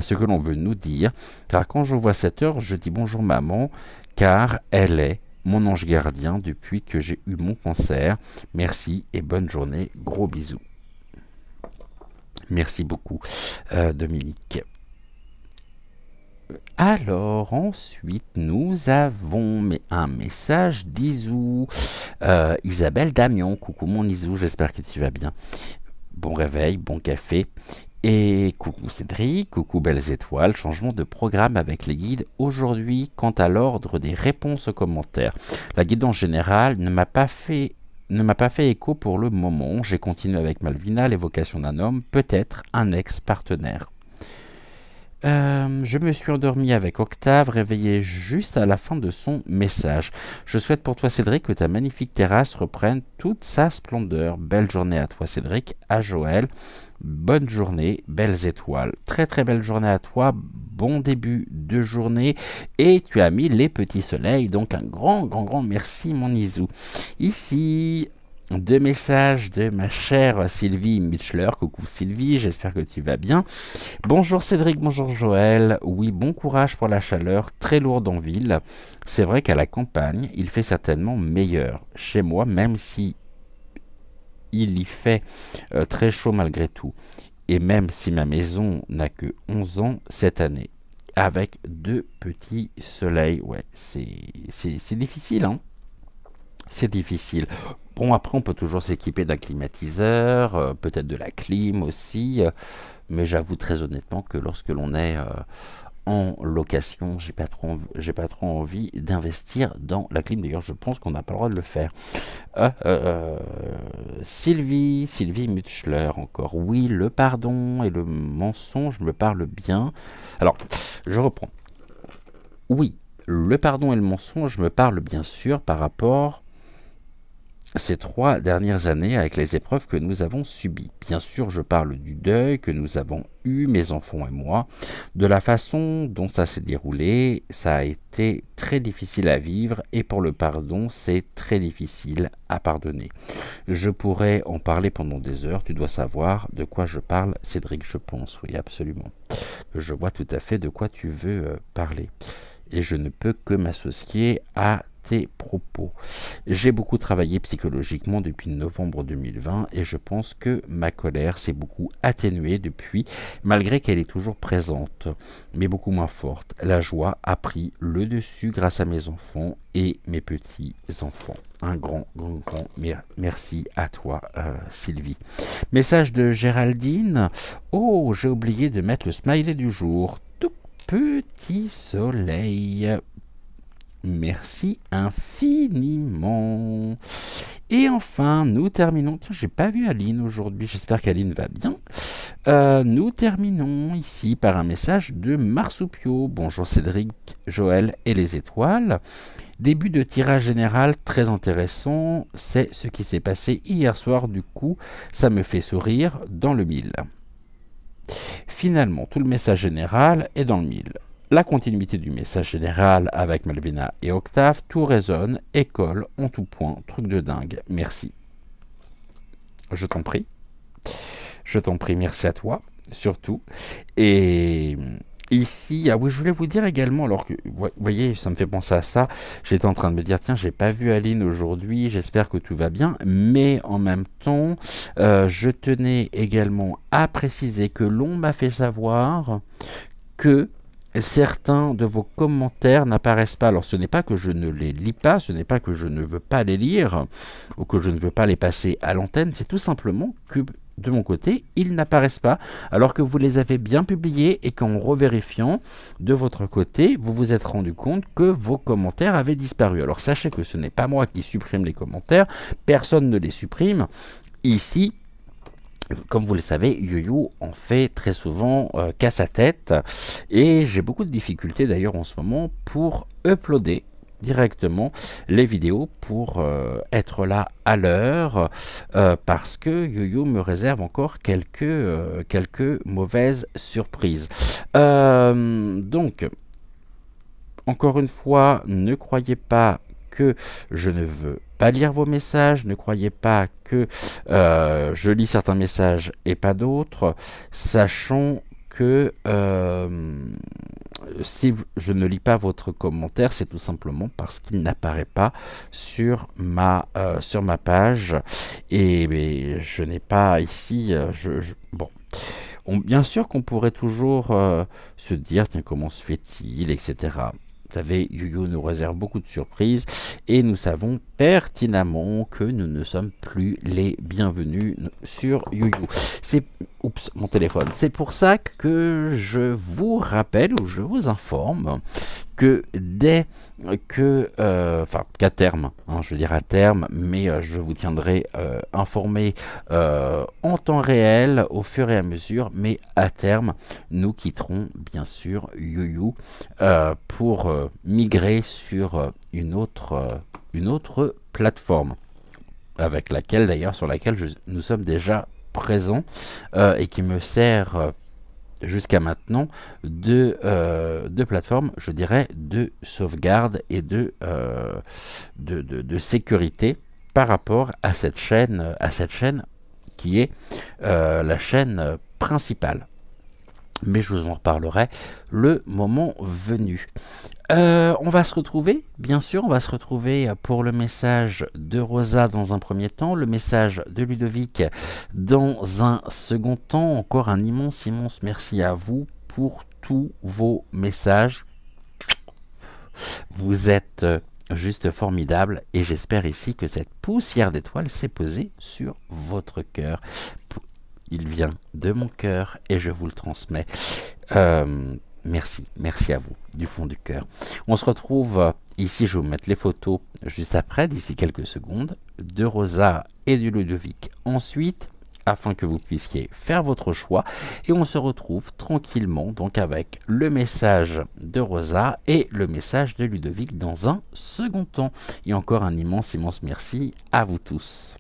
ce que l'on veut nous dire. Car quand je vois cette heure, je dis bonjour maman, car elle est mon ange gardien depuis que j'ai eu mon cancer. Merci et bonne journée. Gros bisous. Merci beaucoup, Dominique. Alors, ensuite, nous avons un message d'Isou. Isabelle Damion. Coucou mon Isou, j'espère que tu vas bien. Bon réveil, bon café. Et coucou Cédric, coucou belles étoiles, changement de programme avec les guides aujourd'hui quant à l'ordre des réponses aux commentaires. La guidance générale ne m'a pas fait écho pour le moment. J'ai continué avec Malvina, l'évocation d'un homme, peut-être un ex-partenaire. Je me suis endormi avec Octave, réveillé juste à la fin de son message. Je souhaite pour toi, Cédric, que ta magnifique terrasse reprenne toute sa splendeur. Belle journée à toi, Cédric, à Joël. Bonne journée, belles étoiles. Très très belle journée à toi. Bon début de journée. Et tu as mis les petits soleils. Donc un grand merci, mon Isou. Ici, deux messages de ma chère Sylvie Mitchler. Coucou Sylvie, j'espère que tu vas bien. Bonjour Cédric, bonjour Joël. Oui, bon courage pour la chaleur, très lourde en ville. C'est vrai qu'à la campagne, il fait certainement meilleur. Chez moi, même si il y fait très chaud malgré tout. Et même si ma maison n'a que 11 ans cette année. Avec deux petits soleils, ouais, c'est difficile, hein. C'est difficile. Bon, après, on peut toujours s'équiper d'un climatiseur, peut-être de la clim aussi, mais j'avoue très honnêtement que lorsque l'on est en location, j'ai pas trop envie d'investir dans la clim. D'ailleurs, je pense qu'on n'a pas le droit de le faire. Euh, euh, Sylvie Mutschler encore. Oui, le pardon et le mensonge me parlent bien. Alors, je reprends. Oui, le pardon et le mensonge me parlent bien sûr par rapport ces 3 dernières années avec les épreuves que nous avons subies. Bien sûr, je parle du deuil que nous avons eu, mes enfants et moi, de la façon dont ça s'est déroulé. Ça a été très difficile à vivre et pour le pardon, c'est très difficile à pardonner. Je pourrais en parler pendant des heures. Tu dois savoir de quoi je parle, Cédric, je pense. Oui, absolument. Je vois tout à fait de quoi tu veux parler. Et je ne peux que m'associer à tes propos. J'ai beaucoup travaillé psychologiquement depuis novembre 2020 et je pense que ma colère s'est beaucoup atténuée depuis, malgré qu'elle est toujours présente, mais beaucoup moins forte. La joie a pris le dessus grâce à mes enfants et mes petits-enfants. Un grand merci à toi, Sylvie. Message de Géraldine. Oh, j'ai oublié de mettre le smiley du jour. Tout petit soleil. Merci infiniment. Et enfin, nous terminons. Tiens, j'ai pas vu Aline aujourd'hui. J'espère qu'Aline va bien. Nous terminons ici par un message de Marsoupio. Bonjour Cédric, Joël et les étoiles. Début de tirage général très intéressant. C'est ce qui s'est passé hier soir. Du coup, ça me fait sourire dans le mille. Finalement, tout le message général est dans le mille. La continuité du message général avec Malvina et Octave, tout résonne, école en tout point, truc de dingue. Merci. Je t'en prie. Je t'en prie, merci à toi, surtout. Et ici, ah oui, je voulais vous dire également, alors que, vous voyez, ça me fait penser à ça, j'étais en train de me dire, tiens, j'ai pas vu Aline aujourd'hui, j'espère que tout va bien, mais en même temps, je tenais également à préciser que l'on m'a fait savoir que certains de vos commentaires n'apparaissent pas. Alors ce n'est pas que je ne les lis pas, ce n'est pas que je ne veux pas les lire ou que je ne veux pas les passer à l'antenne, c'est tout simplement que de mon côté, ils n'apparaissent pas, alors que vous les avez bien publiés et qu'en revérifiant de votre côté, vous vous êtes rendu compte que vos commentaires avaient disparu. Alors sachez que ce n'est pas moi qui supprime les commentaires, personne ne les supprime. Ici, comme vous le savez, YoYo en fait très souvent qu'à sa tête et j'ai beaucoup de difficultés d'ailleurs en ce moment pour uploader directement les vidéos pour être là à l'heure parce que YoYo me réserve encore quelques mauvaises surprises. Donc, encore une fois, ne croyez pas que je ne veux pas lire vos messages, ne croyez pas que je lis certains messages et pas d'autres, sachant que si je ne lis pas votre commentaire, c'est tout simplement parce qu'il n'apparaît pas sur ma page et je n'ai pas ici, bon. Bien sûr qu'on pourrait toujours se dire, tiens, comment se fait-il, etc. Vous savez, YoYo nous réserve beaucoup de surprises et nous savons pertinemment que nous ne sommes plus les bienvenus sur YoYo. C'est Oups, mon téléphone. C'est pour ça que je vous rappelle ou je vous informe que dès que, enfin qu'à terme, hein, je veux dire à terme, mais je vous tiendrai informé en temps réel au fur et à mesure, mais à terme, nous quitterons bien sûr YouYou pour migrer sur une autre plateforme avec laquelle d'ailleurs sur laquelle nous sommes déjà présents et qui me sert jusqu'à maintenant de plateforme, je dirais, de sauvegarde et de sécurité par rapport à cette chaîne qui est la chaîne principale. Mais je vous en reparlerai le moment venu. On va se retrouver, bien sûr, on va se retrouver pour le message de Rosa dans un premier temps, le message de Ludovic dans un second temps. Encore un immense merci à vous pour tous vos messages. Vous êtes juste formidables et j'espère ici que cette poussière d'étoiles s'est posée sur votre cœur. Il vient de mon cœur et je vous le transmets. Merci à vous, du fond du cœur. On se retrouve ici, je vais vous mettre les photos juste après, d'ici quelques secondes, de Rosa et de Ludovic ensuite, afin que vous puissiez faire votre choix. Et on se retrouve tranquillement, donc avec le message de Rosa et le message de Ludovic dans un second temps. Et encore un immense merci à vous tous.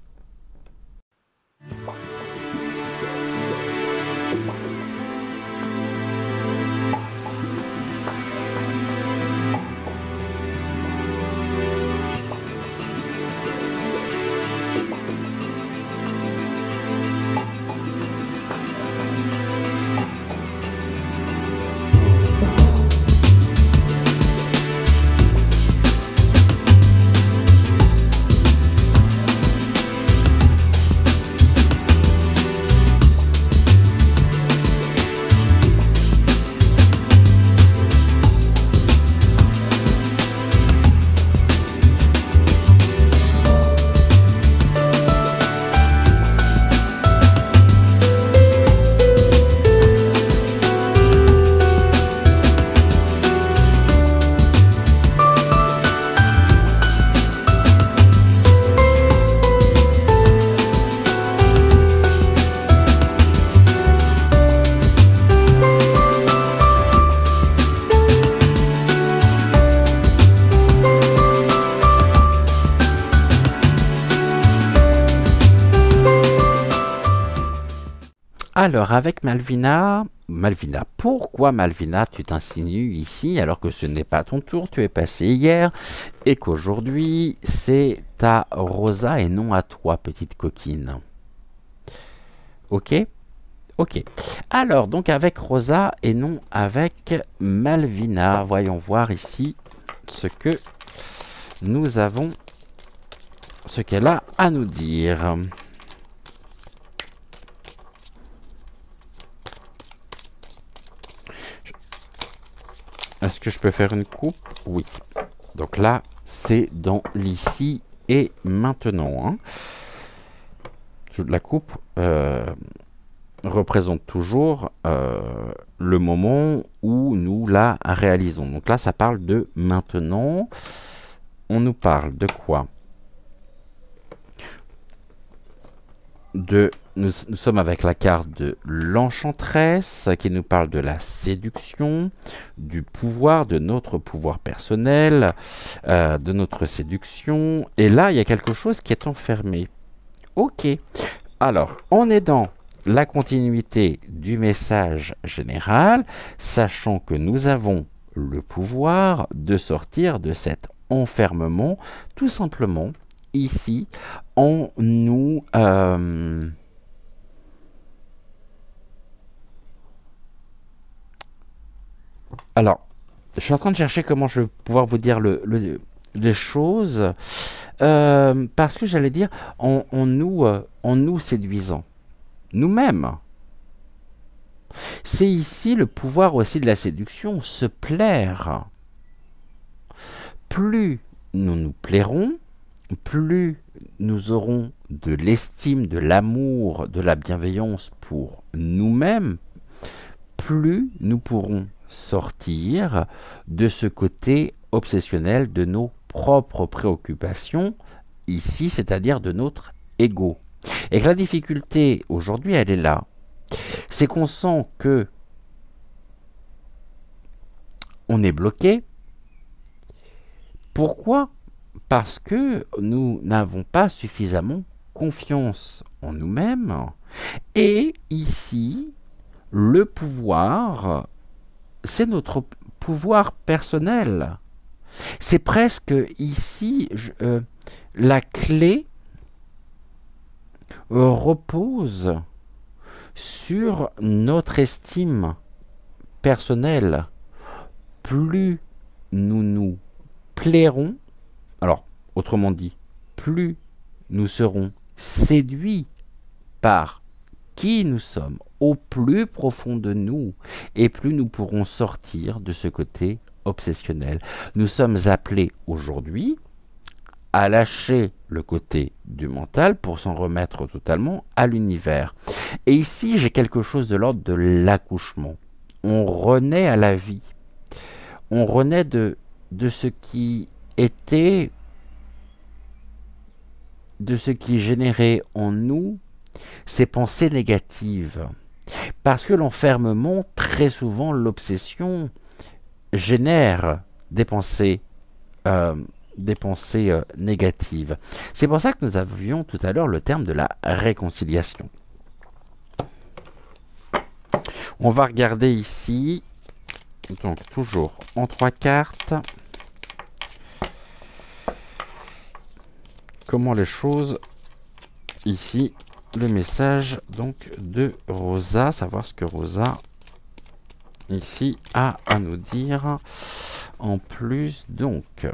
Alors, avec Malvina, pourquoi Malvina, tu t'insinues ici alors que ce n'est pas ton tour, tu es passé hier et qu'aujourd'hui c'est à Rosa et non à toi, petite coquine. Ok. Alors, donc avec Rosa et non avec Malvina, voyons voir ici ce que nous avons, ce qu'elle a à nous dire. Est-ce que je peux faire une coupe? Oui. Donc là, c'est dans l'ici et maintenant. Hein. La coupe représente toujours le moment où nous la réalisons. Donc là, ça parle de maintenant. On nous parle de quoi? Nous sommes avec la carte de l'enchanteresse qui nous parle de la séduction, du pouvoir, de notre pouvoir personnel, de notre séduction. Et là, il y a quelque chose qui est enfermé. Ok. Alors, on est dans la continuité du message général, sachant que nous avons le pouvoir de sortir de cet enfermement, tout simplement, ici, en nous... Alors, je suis en train de chercher comment je vais pouvoir vous dire les choses, parce que j'allais dire, en nous séduisant, nous-mêmes. C'est ici le pouvoir aussi de la séduction, se plaire. Plus nous nous plairons, plus nous aurons de l'estime, de l'amour, de la bienveillance pour nous-mêmes, plus nous pourrons sortir de ce côté obsessionnel de nos propres préoccupations, ici, c'est-à-dire de notre ego. Et que la difficulté aujourd'hui, elle est là. C'est qu'on sent que on est bloqué. Pourquoi ? Parce que nous n'avons pas suffisamment confiance en nous-mêmes. Et ici, le pouvoir, c'est notre pouvoir personnel. C'est presque ici, la clé repose sur notre estime personnelle. Plus nous nous plairons, alors autrement dit, plus nous serons séduits par qui nous sommes au plus profond de nous, et plus nous pourrons sortir de ce côté obsessionnel. Nous sommes appelés aujourd'hui à lâcher le côté du mental pour s'en remettre totalement à l'univers. Et ici, j'ai quelque chose de l'ordre de l'accouchement. On renaît à la vie. On renaît de ce qui était, de ce qui générait en nous ces pensées négatives. Parce que l'enfermement, très souvent, l'obsession génère des pensées négatives. C'est pour ça que nous avions tout à l'heure le terme de la réconciliation. On va regarder ici, donc toujours en 3 cartes, comment les choses, ici, le message donc de Rosa, savoir ce que Rosa ici a à nous dire en plus. Donc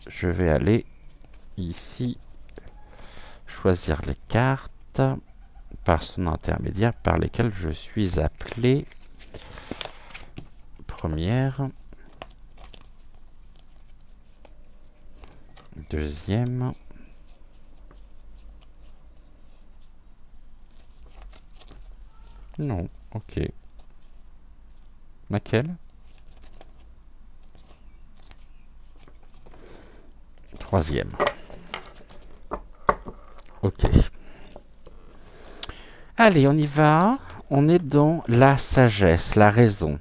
je vais aller ici choisir les cartes par son intermédiaire par lesquelles je suis appelé. Première, deuxième, non, ok. Laquelle? Troisième. Ok. Allez, on y va. On est dans la sagesse, la raison.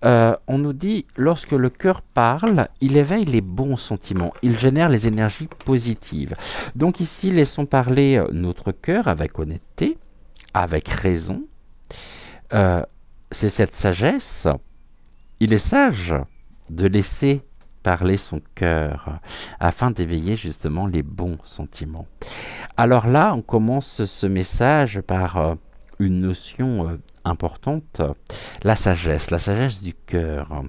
On nous dit, lorsque le cœur parle, il éveille les bons sentiments, il génère les énergies positives. Donc ici, laissons parler notre cœur avec honnêteté, avec raison. C'est cette sagesse. Il est sage de laisser parler son cœur afin d'éveiller justement les bons sentiments. Alors là, on commence ce message par une notion importante, la sagesse du cœur.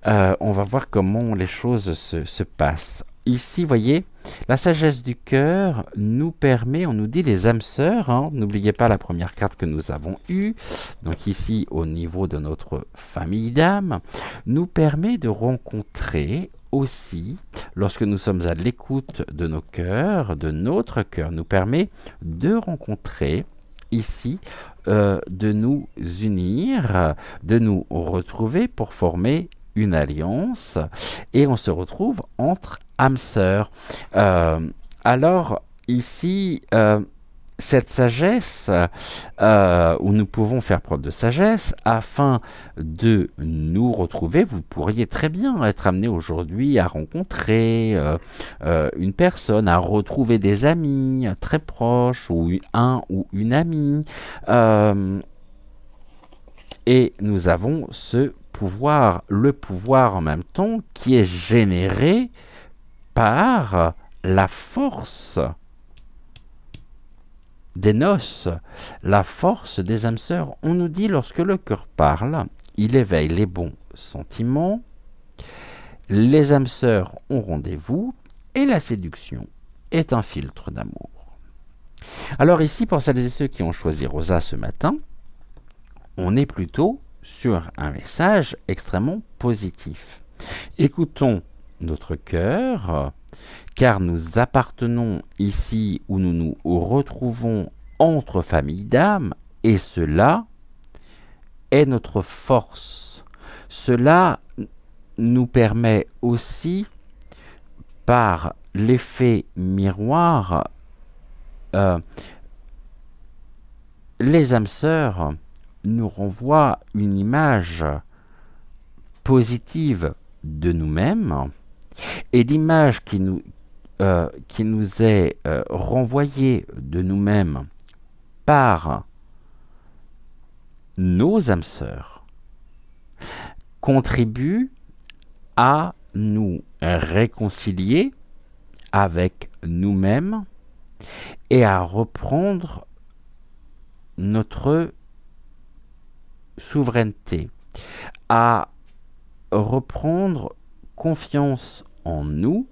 On va voir comment les choses se passent. Ici, voyez, la sagesse du cœur nous permet, on nous dit les âmes sœurs, hein, n'oubliez pas la première carte que nous avons eue, donc ici au niveau de notre famille d'âmes, nous permet de rencontrer aussi, lorsque nous sommes à l'écoute de nos cœurs, de notre cœur, nous permet de rencontrer ici, de nous unir, de nous retrouver pour former une alliance, et on se retrouve entre âmes sœurs. Alors ici, cette sagesse, où nous pouvons faire preuve de sagesse, afin de nous retrouver, vous pourriez très bien être amené aujourd'hui à rencontrer une personne, à retrouver des amis très proches, ou un ou une amie, et nous avons ce pouvoir, le pouvoir en même temps, qui est généré par la force des noces, la force des âmes sœurs. On nous dit, lorsque le cœur parle, il éveille les bons sentiments, les âmes sœurs ont rendez-vous, et la séduction est un filtre d'amour. Alors ici, pour celles et ceux qui ont choisi Rosa ce matin, on est plutôt sur un message extrêmement positif. Écoutons notre cœur, car nous appartenons ici où nous nous retrouvons entre familles d'âmes, et cela est notre force. Cela nous permet aussi, par l'effet miroir, les âmes sœurs nous renvoient une image positive de nous-mêmes, et l'image qui nous est renvoyée de nous-mêmes par nos âmes sœurs contribue à nous réconcilier avec nous-mêmes et à reprendre notre souveraineté, à reprendre confiance en nous,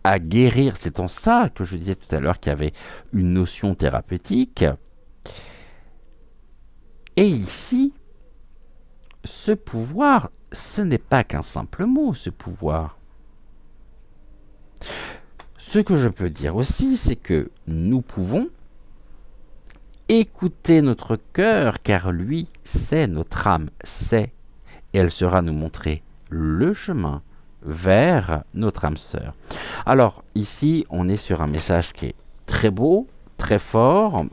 à guérir. C'est en ça que je disais tout à l'heure qu'il y avait une notion thérapeutique. Et ici, ce pouvoir, ce n'est pas qu'un simple mot, ce pouvoir. Ce que je peux dire aussi, c'est que nous pouvons écouter notre cœur, car lui, c'est notre âme, c'est, et elle saura nous montrer le chemin vers notre âme sœur. Alors, ici, on est sur un message qui est très beau, très fort,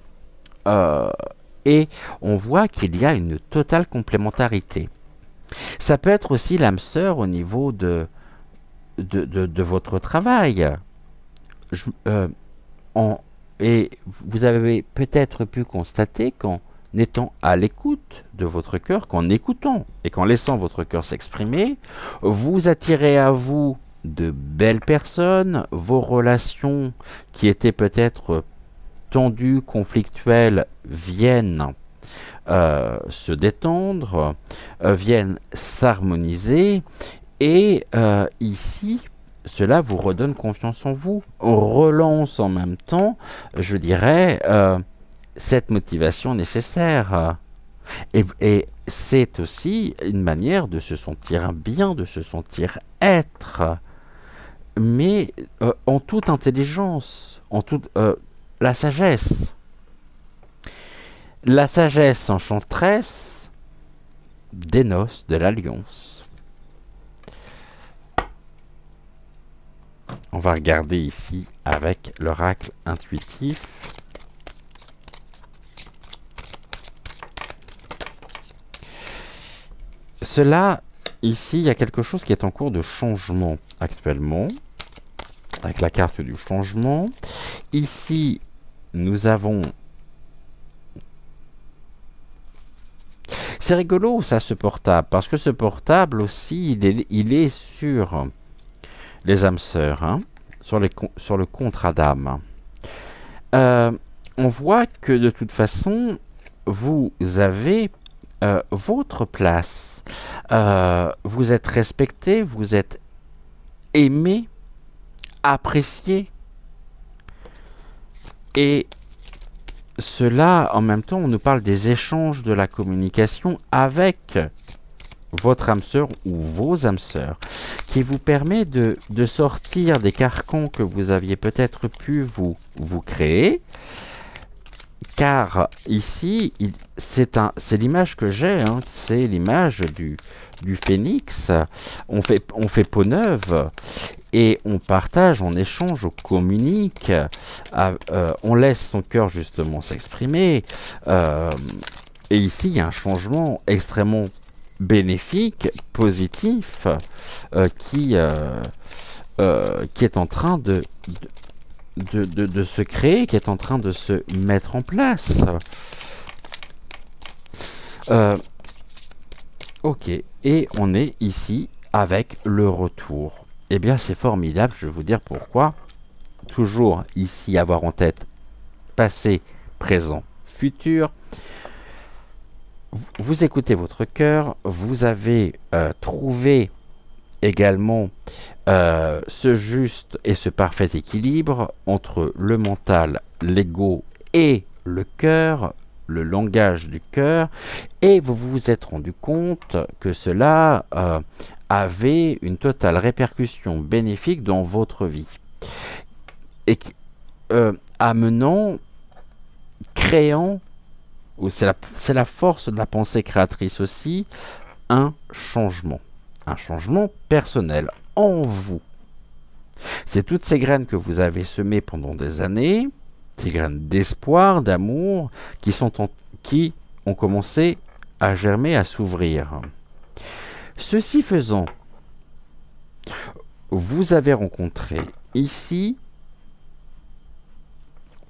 et on voit qu'il y a une totale complémentarité. Ça peut être aussi l'âme sœur au niveau de votre travail. Et vous avez peut-être pu constater qu'en étant à l'écoute de votre cœur, qu'en écoutant et qu'en laissant votre cœur s'exprimer, vous attirez à vous de belles personnes, vos relations qui étaient peut-être tendues, conflictuelles, viennent se détendre, viennent s'harmoniser, et ici, cela vous redonne confiance en vous, relance en même temps, je dirais, cette motivation nécessaire. Et c'est aussi une manière de se sentir bien, de se sentir être, mais en toute intelligence, en toute la sagesse. La sagesse enchanteresse dénoce de l'alliance. On va regarder ici avec l'oracle intuitif. Cela, ici, il y a quelque chose qui est en cours de changement actuellement, avec la carte du changement. Ici, nous avons... C'est rigolo, ça, ce portable, parce que ce portable aussi, il est sur les âmes sœurs, hein, sur le contrat d'âme. On voit que de toute façon, vous avez votre place. Vous êtes respecté, vous êtes aimé, apprécié. Et cela, en même temps, on nous parle des échanges, de la communication avec votre âme sœur ou vos âmes sœurs, qui vous permet de sortir des carcans que vous aviez peut-être pu vous créer. Car ici, c'est l'image que j'ai, hein, c'est l'image du phénix. On fait peau neuve et on partage, on échange, on communique, on laisse son cœur justement s'exprimer. Et ici, il y a un changement extrêmement bénéfique, positif, qui est en train de se créer, qui est en train de se mettre en place. Ok, et on est ici avec le retour. Eh bien, c'est formidable, je vais vous dire pourquoi. Toujours ici avoir en tête passé, présent, futur. Vous écoutez votre cœur, vous avez trouvé également ce juste et ce parfait équilibre entre le mental, l'ego et le cœur, le langage du cœur, et vous vous êtes rendu compte que cela avait une totale répercussion bénéfique dans votre vie. Et amenant, créant, c'est la force de la pensée créatrice aussi, un changement personnel en vous. C'est toutes ces graines que vous avez semées pendant des années, ces graines d'espoir, d'amour, qui ont commencé à germer, à s'ouvrir. Ceci faisant, vous avez rencontré ici,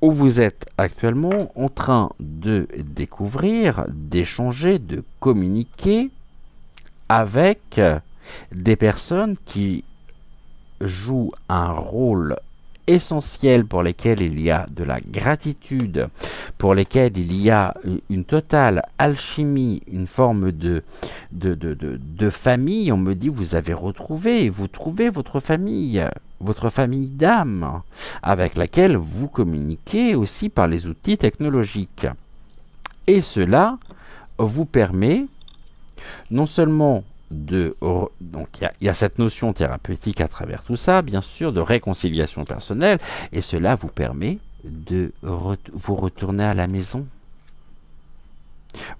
où vous êtes actuellement en train de découvrir, d'échanger, de communiquer avec des personnes qui jouent un rôle essentiel, pour lesquels il y a de la gratitude, pour lesquels il y a une totale alchimie, une forme de famille. On me dit, vous trouvez votre famille d'âme, avec laquelle vous communiquez aussi par les outils technologiques. Et cela vous permet non seulement donc il y a cette notion thérapeutique à travers tout ça, bien sûr, de réconciliation personnelle, et cela vous permet de vous retourner à la maison.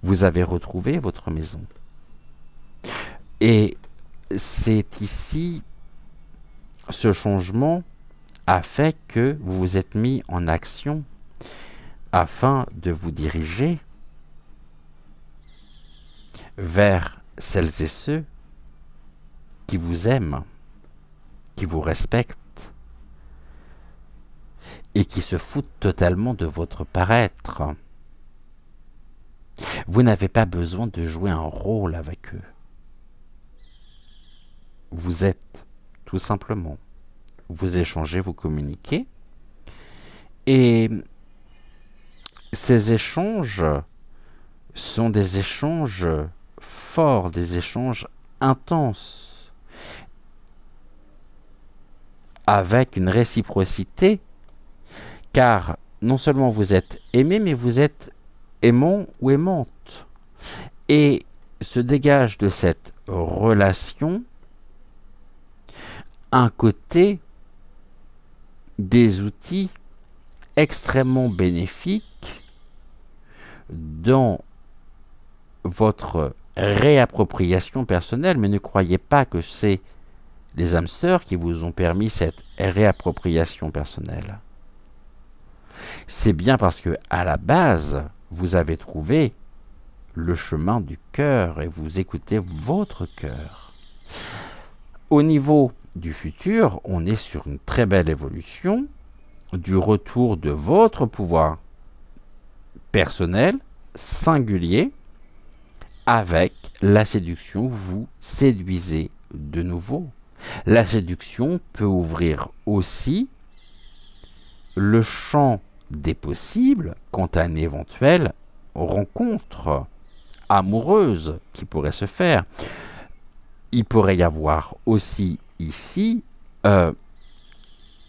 Vous avez retrouvé votre maison. Et c'est ici, ce changement a fait que vous vous êtes mis en action afin de vous diriger vers celles et ceux qui vous aiment, qui vous respectent et qui se foutent totalement de votre paraître. Vous n'avez pas besoin de jouer un rôle avec eux. Vous êtes tout simplement. Vous échangez, vous communiquez. Et ces échanges sont des échanges forts, des échanges intenses, avec une réciprocité, car non seulement vous êtes aimé, mais vous êtes aimant ou aimante. Et se dégage de cette relation un côté des outils extrêmement bénéfiques dans votre réappropriation personnelle, mais ne croyez pas que c'est les âmes sœurs qui vous ont permis cette réappropriation personnelle. C'est bien parce que, à la base, vous avez trouvé le chemin du cœur et vous écoutez votre cœur. Au niveau du futur, on est sur une très belle évolution du retour de votre pouvoir personnel, singulier, avec la séduction. Vous séduisez de nouveau. La séduction peut ouvrir aussi le champ des possibles quant à une éventuelle rencontre amoureuse qui pourrait se faire. Il pourrait y avoir aussi ici un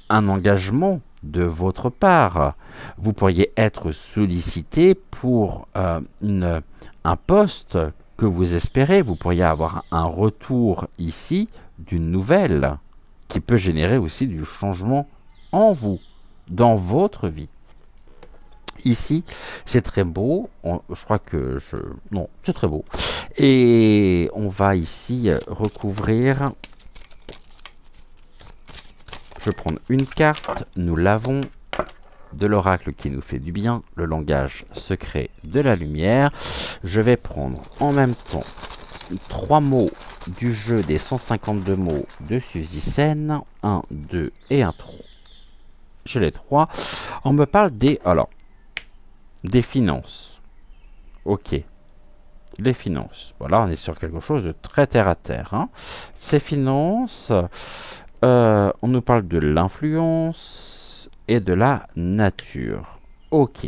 engagement de votre part. Vous pourriez être sollicité pour un poste que vous espérez. Vous pourriez avoir un retour ici d'une nouvelle qui peut générer aussi du changement en vous, dans votre vie. Ici, c'est très beau. Je crois que non, c'est très beau. Et on va ici recouvrir. Je vais prendre une carte. Nous l'avons. De l'oracle qui nous fait du bien. Le langage secret de la lumière. Je vais prendre en même temps 3 mots du jeu des 152 mots de Suzy Sen. 1, 2 et un 3. J'ai les 3. On me parle des... Alors, des finances. Ok. Les finances. Voilà, on est sur quelque chose de très terre à terre. Hein. Ces finances, on nous parle de l'influence et de la nature. Ok.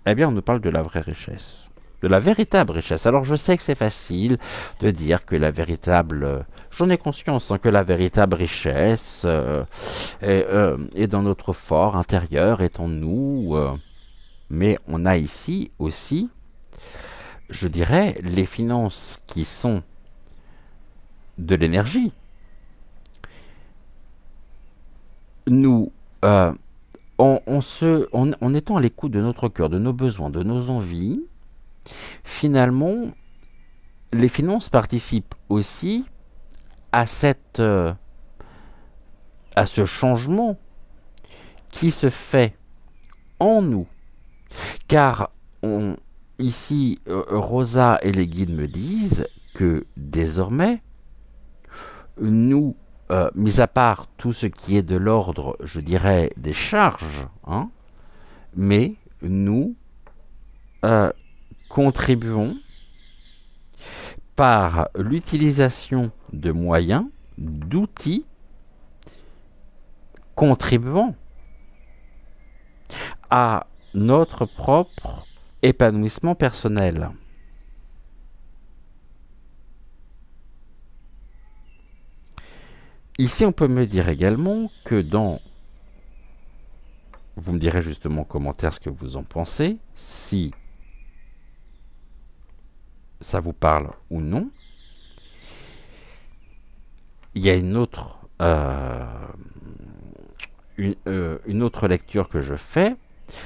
Eh bien, on nous parle de la vraie richesse. De la véritable richesse. Alors, je sais que c'est facile de dire que la véritable... J'en ai conscience hein, que la véritable richesse est dans notre fort intérieur, est en nous... mais on a ici aussi, je dirais, les finances qui sont de l'énergie. Nous, en étant à l'écoute de notre cœur, de nos besoins, de nos envies, finalement, les finances participent aussi à à ce changement qui se fait en nous. Car ici, Rosa et les guides me disent que désormais, nous, mis à part tout ce qui est de l'ordre, je dirais, des charges, hein, mais nous contribuons par l'utilisation de moyens, d'outils, contribuant à notre propre épanouissement personnel. Ici, on peut me dire également que vous me direz justement en commentaire ce que vous en pensez, si ça vous parle ou non. Il y a une autre lecture que je fais,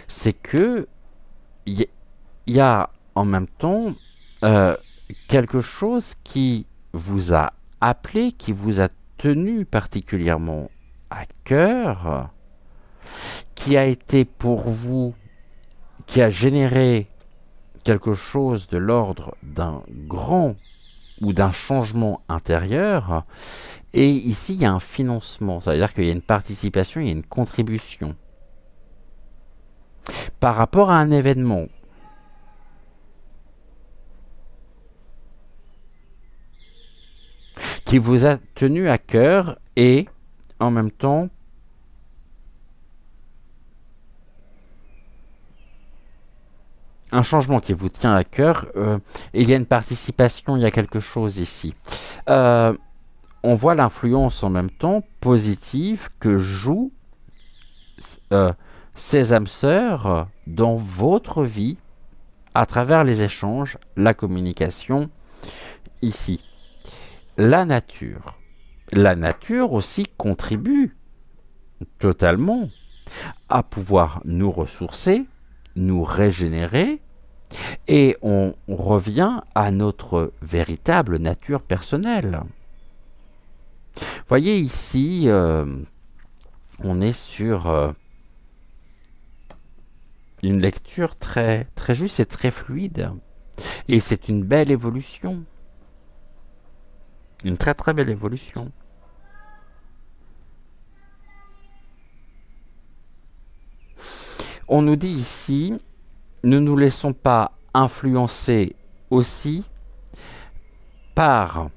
c'est que il y a en même temps quelque chose qui vous a appelé, qui vous a tenu particulièrement à cœur, qui a été pour vous, qui a généré quelque chose de l'ordre d'un grand ou d'un changement intérieur. Et ici, il y a un financement, ça veut dire qu'il y a une participation, il y a une contribution par rapport à un événement. Qui vous a tenu à cœur et en même temps un changement qui vous tient à cœur, et il y a une participation, il y a quelque chose ici. On voit l'influence en même temps positive que jouent ces âmes sœurs dans votre vie à travers les échanges, la communication ici. La nature aussi contribue totalement à pouvoir nous ressourcer, nous régénérer, et on revient à notre véritable nature personnelle. Voyez ici, on est sur une lecture très, très juste et très fluide. Et c'est une belle évolution. Une très très belle évolution. On nous dit ici, ne nous laissons pas influencer aussi par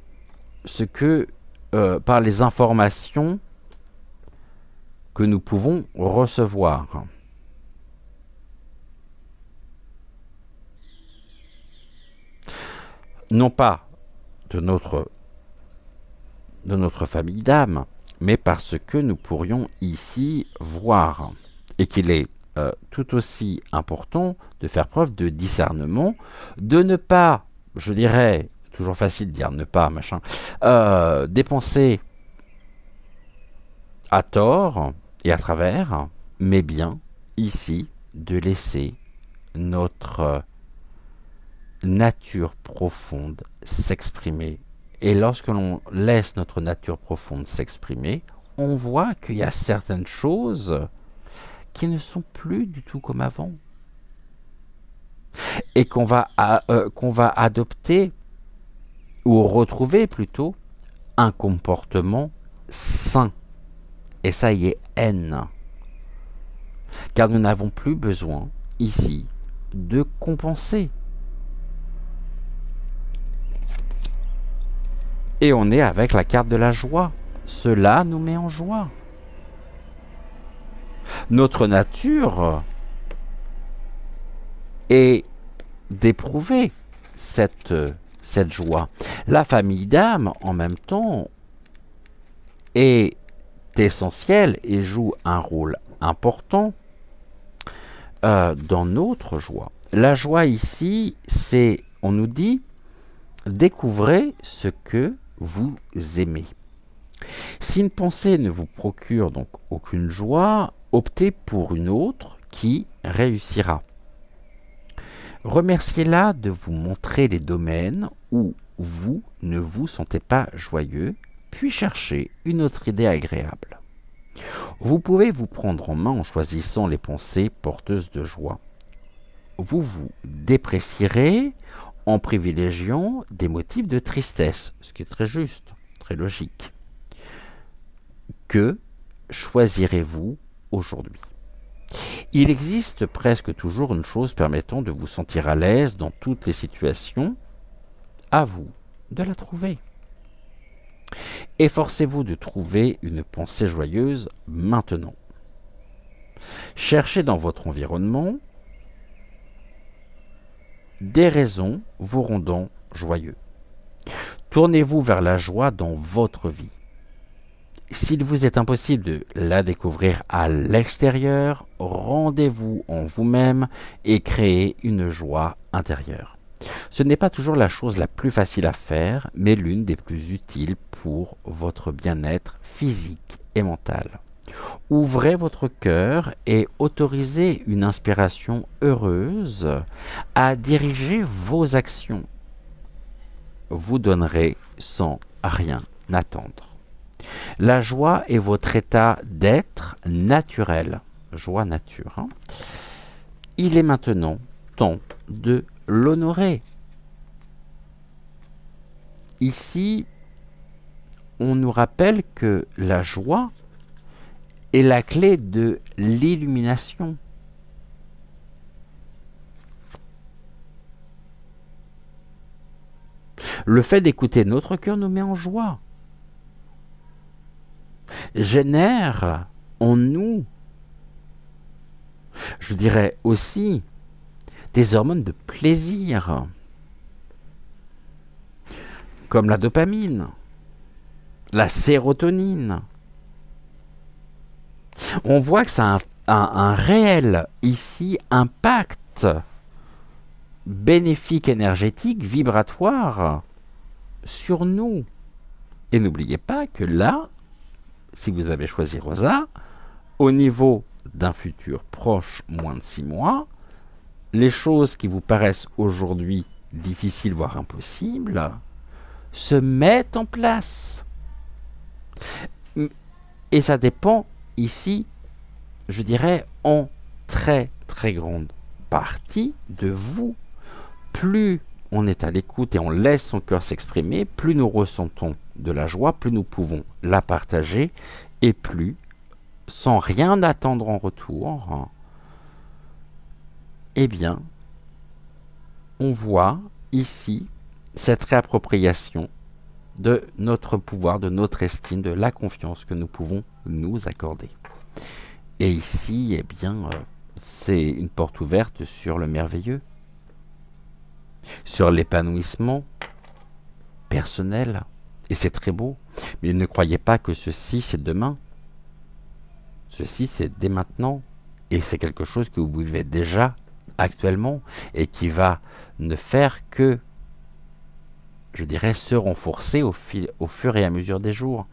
par les informations que nous pouvons recevoir. Non pas de notre famille d'âme, mais parce que nous pourrions ici voir, et qu'il est tout aussi important de faire preuve de discernement, de ne pas, je dirais, toujours facile de dire ne pas, machin, dépenser à tort et à travers, mais bien ici de laisser notre nature profonde s'exprimer. Et lorsque l'on laisse notre nature profonde s'exprimer, on voit qu'il y a certaines choses qui ne sont plus du tout comme avant. Et qu'on va adopter, ou retrouver plutôt, un comportement sain. Et ça y est, haine. Car nous n'avons plus besoin, ici, de compenser. Et on est avec la carte de la joie. Cela nous met en joie. Notre nature est d'éprouver cette joie. La famille d'âme, en même temps, est essentielle et joue un rôle important dans notre joie. La joie ici, c'est, on nous dit, découvrez ce que vous aimez. Si une pensée ne vous procure donc aucune joie, optez pour une autre qui réussira. Remerciez-la de vous montrer les domaines où vous ne vous sentez pas joyeux, puis cherchez une autre idée agréable. Vous pouvez vous prendre en main en choisissant les pensées porteuses de joie. Vous vous déprécierez en privilégiant des motifs de tristesse, ce qui est très juste, très logique. Que choisirez-vous aujourd'hui ? Il existe presque toujours une chose permettant de vous sentir à l'aise dans toutes les situations. À vous de la trouver. Efforcez-vous de trouver une pensée joyeuse maintenant. Cherchez dans votre environnement des raisons vous rendant joyeux. Tournez-vous vers la joie dans votre vie. S'il vous est impossible de la découvrir à l'extérieur, rendez-vous en vous-même et créez une joie intérieure. Ce n'est pas toujours la chose la plus facile à faire, mais l'une des plus utiles pour votre bien-être physique et mental. Ouvrez votre cœur et autorisez une inspiration heureuse à diriger vos actions. Vous donnerez sans rien attendre. La joie est votre état d'être naturel. Joie nature. Hein. Il est maintenant temps de l'honorer. Ici, on nous rappelle que la joie est la clé de l'illumination. Le fait d'écouter notre cœur nous met en joie. Génère en nous, je dirais aussi, des hormones de plaisir, comme la dopamine, la sérotonine. On voit que ça a un réel, ici, impact bénéfique, énergétique, vibratoire sur nous. Et n'oubliez pas que là, si vous avez choisi Rosa, au niveau d'un futur proche, moins de 6 mois, les choses qui vous paraissent aujourd'hui difficiles, voire impossibles, se mettent en place. Et ça dépend ici, je dirais, en très très grande partie de vous. Plus on est à l'écoute et on laisse son cœur s'exprimer, plus nous ressentons de la joie, plus nous pouvons la partager, et plus, sans rien attendre en retour, eh bien, on voit ici cette réappropriation de notre pouvoir, de notre estime, de la confiance que nous pouvons nous accorder. Et ici, eh bien, c'est une porte ouverte sur le merveilleux, sur l'épanouissement personnel. Et c'est très beau. Mais ne croyez pas que ceci, c'est demain. Ceci, c'est dès maintenant. Et c'est quelque chose que vous vivez déjà actuellement et qui va ne faire que, je dirais, se renforcer au fur et à mesure des jours.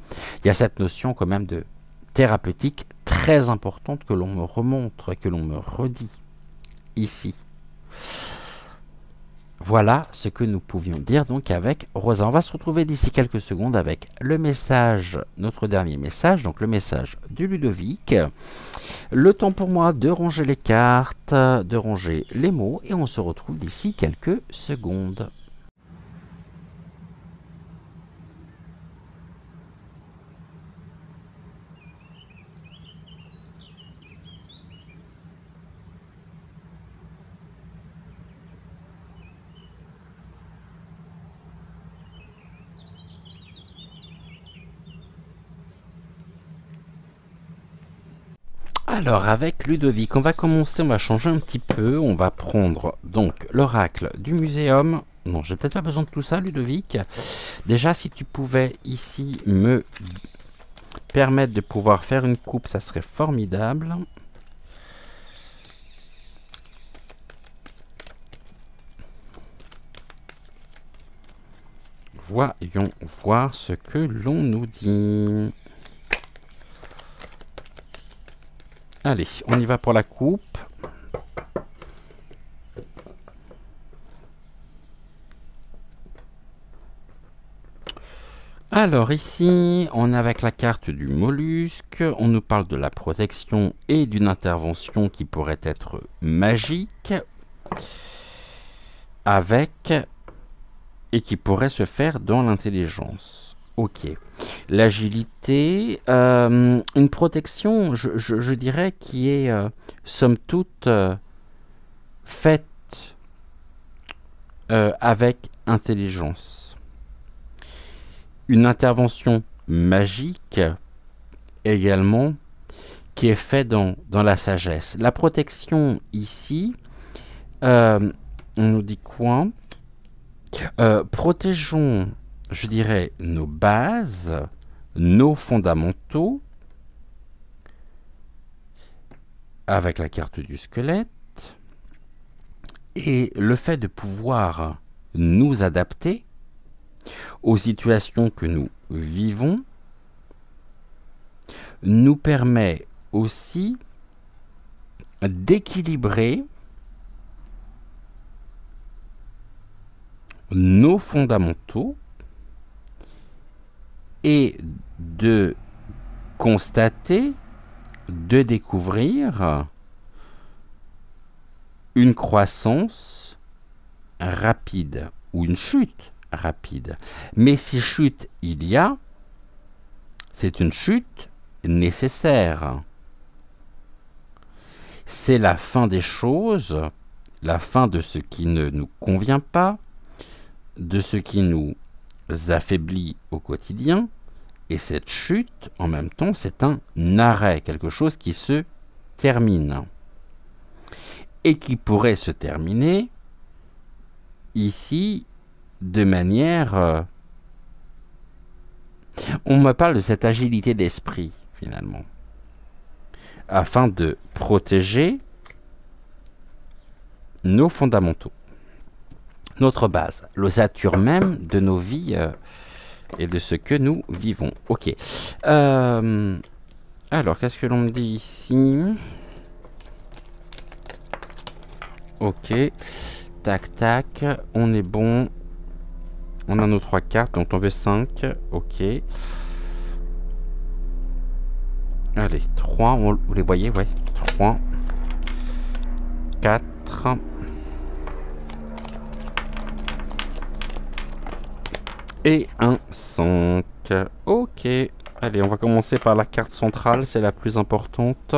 Il y a cette notion quand même de thérapeutique très importante que l'on me remontre, que l'on me redit ici. Voilà ce que nous pouvions dire donc avec Rosa. On va se retrouver d'ici quelques secondes avec le message, notre dernier message, donc le message du Ludovic. Le temps pour moi de ranger les cartes, de ranger les mots, et on se retrouve d'ici quelques secondes. Alors avec Ludovic, on va commencer, on va changer un petit peu, on va prendre donc l'oracle du muséum. Non, j'ai peut-être pas besoin de tout ça, Ludovic. Déjà, si tu pouvais ici me permettre de pouvoir faire une coupe, ça serait formidable. Voyons voir ce que l'on nous dit. Allez, on y va pour la coupe. Alors ici, on est avec la carte du mollusque, on nous parle de la protection et d'une intervention qui pourrait être magique, avec et qui pourrait se faire dans l'intelligence. Ok. L'agilité, une protection, je dirais, qui est somme toute faite avec intelligence. Une intervention magique également qui est faite dans la sagesse. La protection ici, on nous dit quoi? Protégeons, je dirais, nos bases, nos fondamentaux, avec la carte du squelette, et le fait de pouvoir nous adapter aux situations que nous vivons nous permet aussi d'équilibrer nos fondamentaux et de constater, de découvrir une croissance rapide ou une chute rapide. Mais si chute il y a, c'est une chute nécessaire. C'est la fin des choses, la fin de ce qui ne nous convient pas, de ce qui nous affaiblit au quotidien. Et cette chute, en même temps, c'est un arrêt, quelque chose qui se termine. Et qui pourrait se terminer ici de manière... on me parle de cette agilité d'esprit, finalement, afin de protéger nos fondamentaux, notre base, l'ossature même de nos vies et de ce que nous vivons. Ok. Alors, qu'est-ce que l'on me dit ici? Ok. Tac, tac. On est bon. On a nos 3 cartes, donc on veut 5. Ok. Allez, 3. Vous les voyez? Ouais. 3. 4. Et un 5. Ok. Allez, on va commencer par la carte centrale, c'est la plus importante.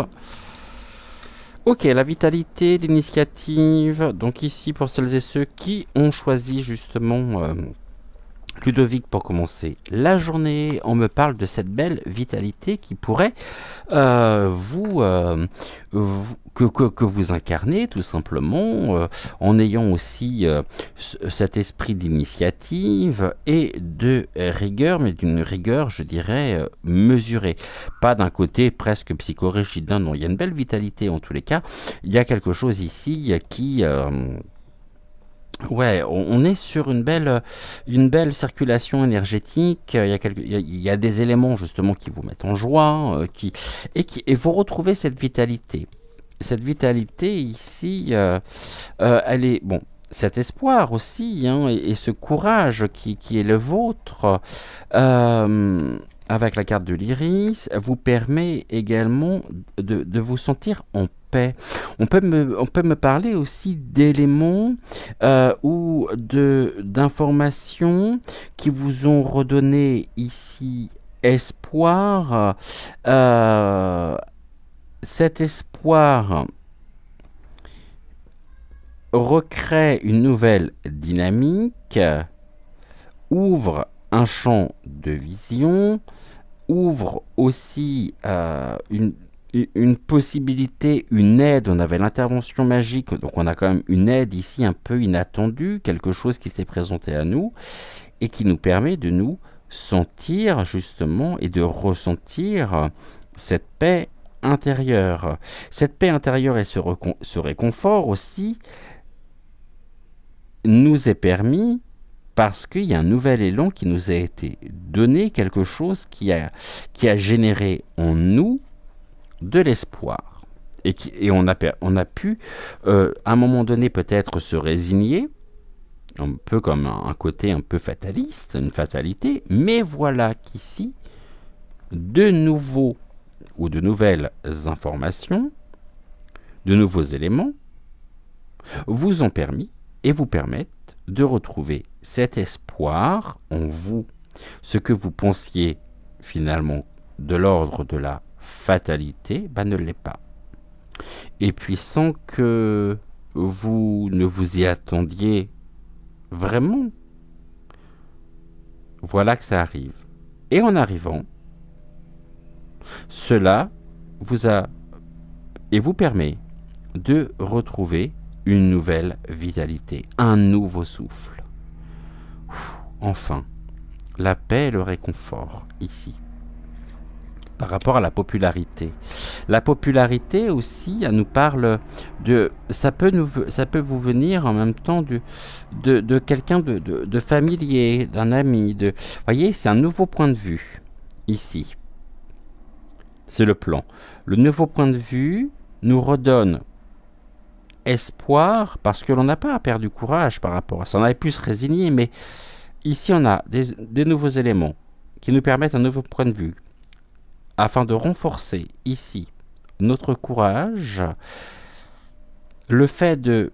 Ok, la vitalité, l'initiative. Donc ici, pour celles et ceux qui ont choisi justement Ludovic pour commencer la journée, on me parle de cette belle vitalité qui pourrait que vous incarnez tout simplement en ayant aussi cet esprit d'initiative et de rigueur, mais d'une rigueur, je dirais, mesurée. Pas d'un côté presque psychorigide, non, il y a une belle vitalité en tous les cas. Il y a quelque chose ici qui... ouais, on est sur une belle circulation énergétique. Il y a des éléments justement qui vous mettent en joie, et vous retrouvez cette vitalité. Cette vitalité ici, elle est bon. Cet espoir aussi, hein, et ce courage qui est le vôtre, avec la carte de l'iris, vous permet également de vous sentir en paix. On peut me parler aussi d'éléments ou d'informations qui vous ont redonné ici espoir. Cet espoir recrée une nouvelle dynamique, ouvre un champ de vision, ouvre aussi une possibilité, une aide. On avait l'intervention magique, donc on a quand même une aide ici un peu inattendue, quelque chose qui s'est présenté à nous et qui nous permet de nous sentir justement et de ressentir cette paix intérieure. Cette paix intérieure et ce réconfort aussi nous est permis parce qu'il y a un nouvel élan qui nous a été donné, quelque chose qui a généré en nous de l'espoir. Et on a pu, à un moment donné, peut-être se résigner, un peu comme un côté un peu fataliste, une fatalité, mais voilà qu'ici, de nouveaux ou de nouvelles informations, de nouveaux éléments, vous ont permis et vous permettent de retrouver cet espoir en vous. Ce que vous pensiez finalement de l'ordre de la fatalité, ne l'est pas. Et puis sans que vous ne vous y attendiez vraiment, voilà que ça arrive. Et en arrivant, cela vous permet de retrouver une nouvelle vitalité, un nouveau souffle. Enfin, la paix et le réconfort, ici. Par rapport à la popularité. La popularité aussi, elle nous parle de... Ça peut vous venir en même temps de quelqu'un de familier, d'un ami. Vous voyez, c'est un nouveau point de vue, ici. C'est le plan. Le nouveau point de vue nous redonne espoir, parce que l'on n'a pas perdu courage par rapport à ça. On avait pu se résigner, mais ici on a des nouveaux éléments qui nous permettent un nouveau point de vue, afin de renforcer ici notre courage, le fait de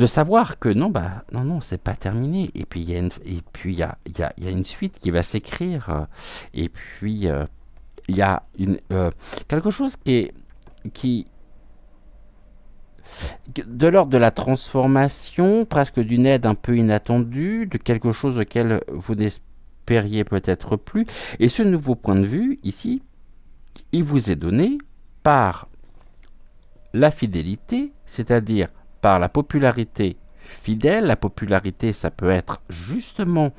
savoir que non, non, c'est pas terminé. Et puis il y a une suite qui va s'écrire. Et puis il y a quelque chose qui de l'ordre de la transformation, presque d'une aide un peu inattendue, de quelque chose auquel vous n'espériez peut-être plus. Et ce nouveau point de vue, ici, il vous est donné par la fidélité, c'est-à-dire par la popularité fidèle. La popularité, ça peut être justement,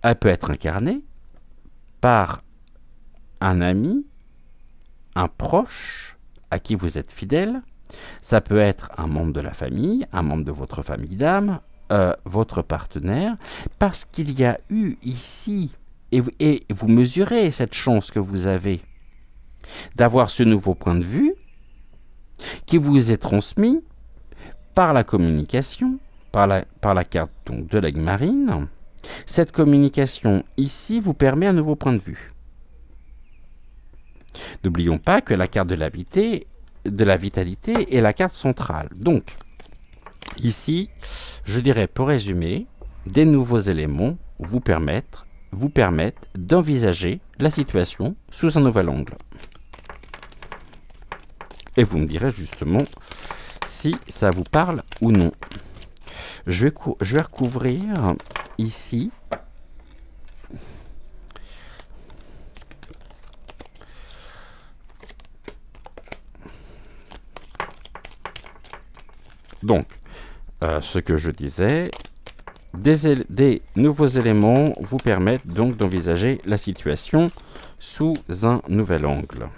elle peut être incarnée par un ami, un proche à qui vous êtes fidèle. Ça peut être un membre de la famille, un membre de votre famille d'âme, votre partenaire, parce qu'il y a eu ici, et vous mesurez cette chance que vous avez d'avoir ce nouveau point de vue qui vous est transmis par la communication, par la carte donc, de l'aigle marine. Cette communication ici vous permet un nouveau point de vue. N'oublions pas que la carte de la vitalité est la carte centrale. Donc, ici, je dirais pour résumer, des nouveaux éléments vous permettent d'envisager la situation sous un nouvel angle. Et vous me direz justement si ça vous parle ou non. Je vais recouvrir ici donc ce que je disais, des nouveaux éléments vous permettent donc d'envisager la situation sous un nouvel angle.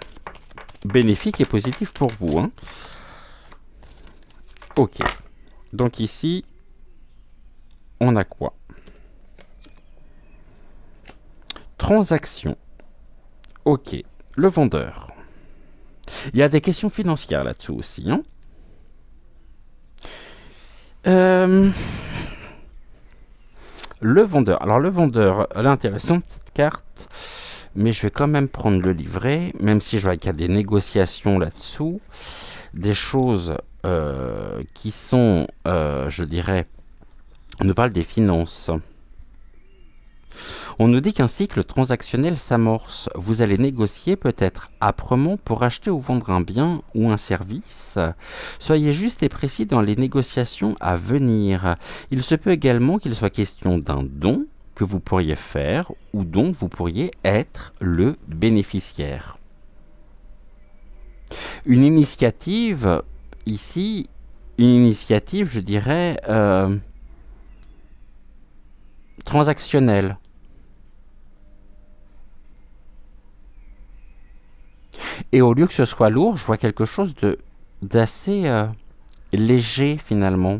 Bénéfique et positif pour vous. Hein. Ok. Donc ici, on a quoi? Transaction. Ok. Le vendeur. Il y a des questions financières là-dessous aussi. Hein. Le vendeur. Alors le vendeur, elle est intéressante cette carte. Mais je vais quand même prendre le livret, même si je vois qu'il y a des négociations là-dessous, des choses qui sont, je dirais, on nous parle des finances. On nous dit qu'un cycle transactionnel s'amorce. Vous allez négocier peut-être âprement pour acheter ou vendre un bien ou un service. Soyez juste et précis dans les négociations à venir. Il se peut également qu'il soit question d'un don que vous pourriez faire ou dont vous pourriez être le bénéficiaire. Une initiative, ici, je dirais, transactionnelle. Et au lieu que ce soit lourd, je vois quelque chose d'assez léger finalement.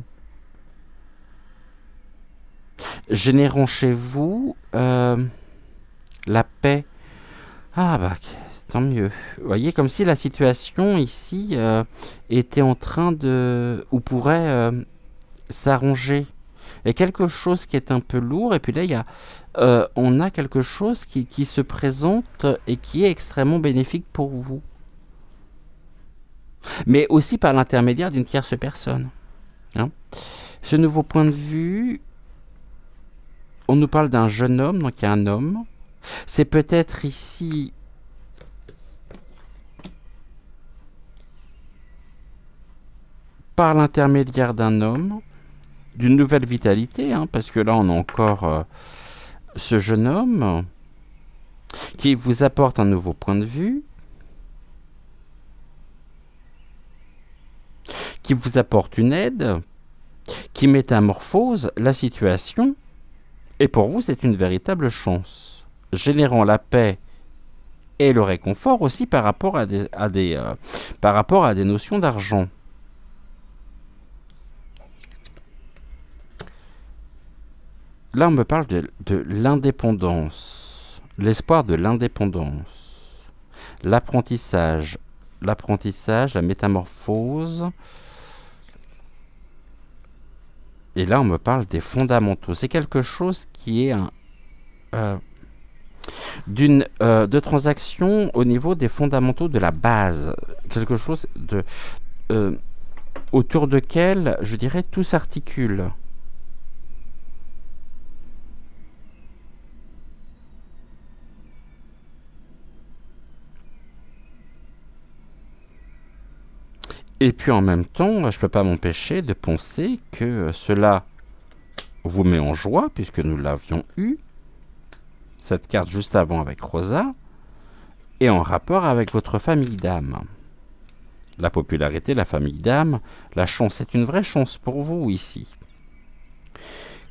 générant chez vous la paix. Ah bah, tant mieux. Vous voyez, comme si la situation ici était en train de... ou pourrait s'arranger. Il y a quelque chose qui est un peu lourd, et puis là, on a quelque chose qui se présente et qui est extrêmement bénéfique pour vous. Mais aussi par l'intermédiaire d'une tierce personne. Hein. Ce nouveau point de vue, on nous parle d'un jeune homme, donc il y a un homme. C'est peut-être ici par l'intermédiaire d'un homme, d'une nouvelle vitalité, hein, parce que là on a encore ce jeune homme qui vous apporte un nouveau point de vue, qui vous apporte une aide, qui métamorphose la situation, et pour vous c'est une véritable chance, générant la paix et le réconfort aussi par rapport à des notions d'argent. Là, on me parle de l'indépendance, l'espoir de l'indépendance, l'apprentissage, la métamorphose. Et là, on me parle des fondamentaux. C'est quelque chose qui est de transaction au niveau des fondamentaux de la base. Quelque chose autour duquel, je dirais, tout s'articule. Et puis en même temps, je ne peux pas m'empêcher de penser que cela vous met en joie, puisque nous l'avions eu, cette carte juste avant avec Rosa, et en rapport avec votre famille d'âme. La popularité, la famille d'âme, la chance, c'est une vraie chance pour vous ici.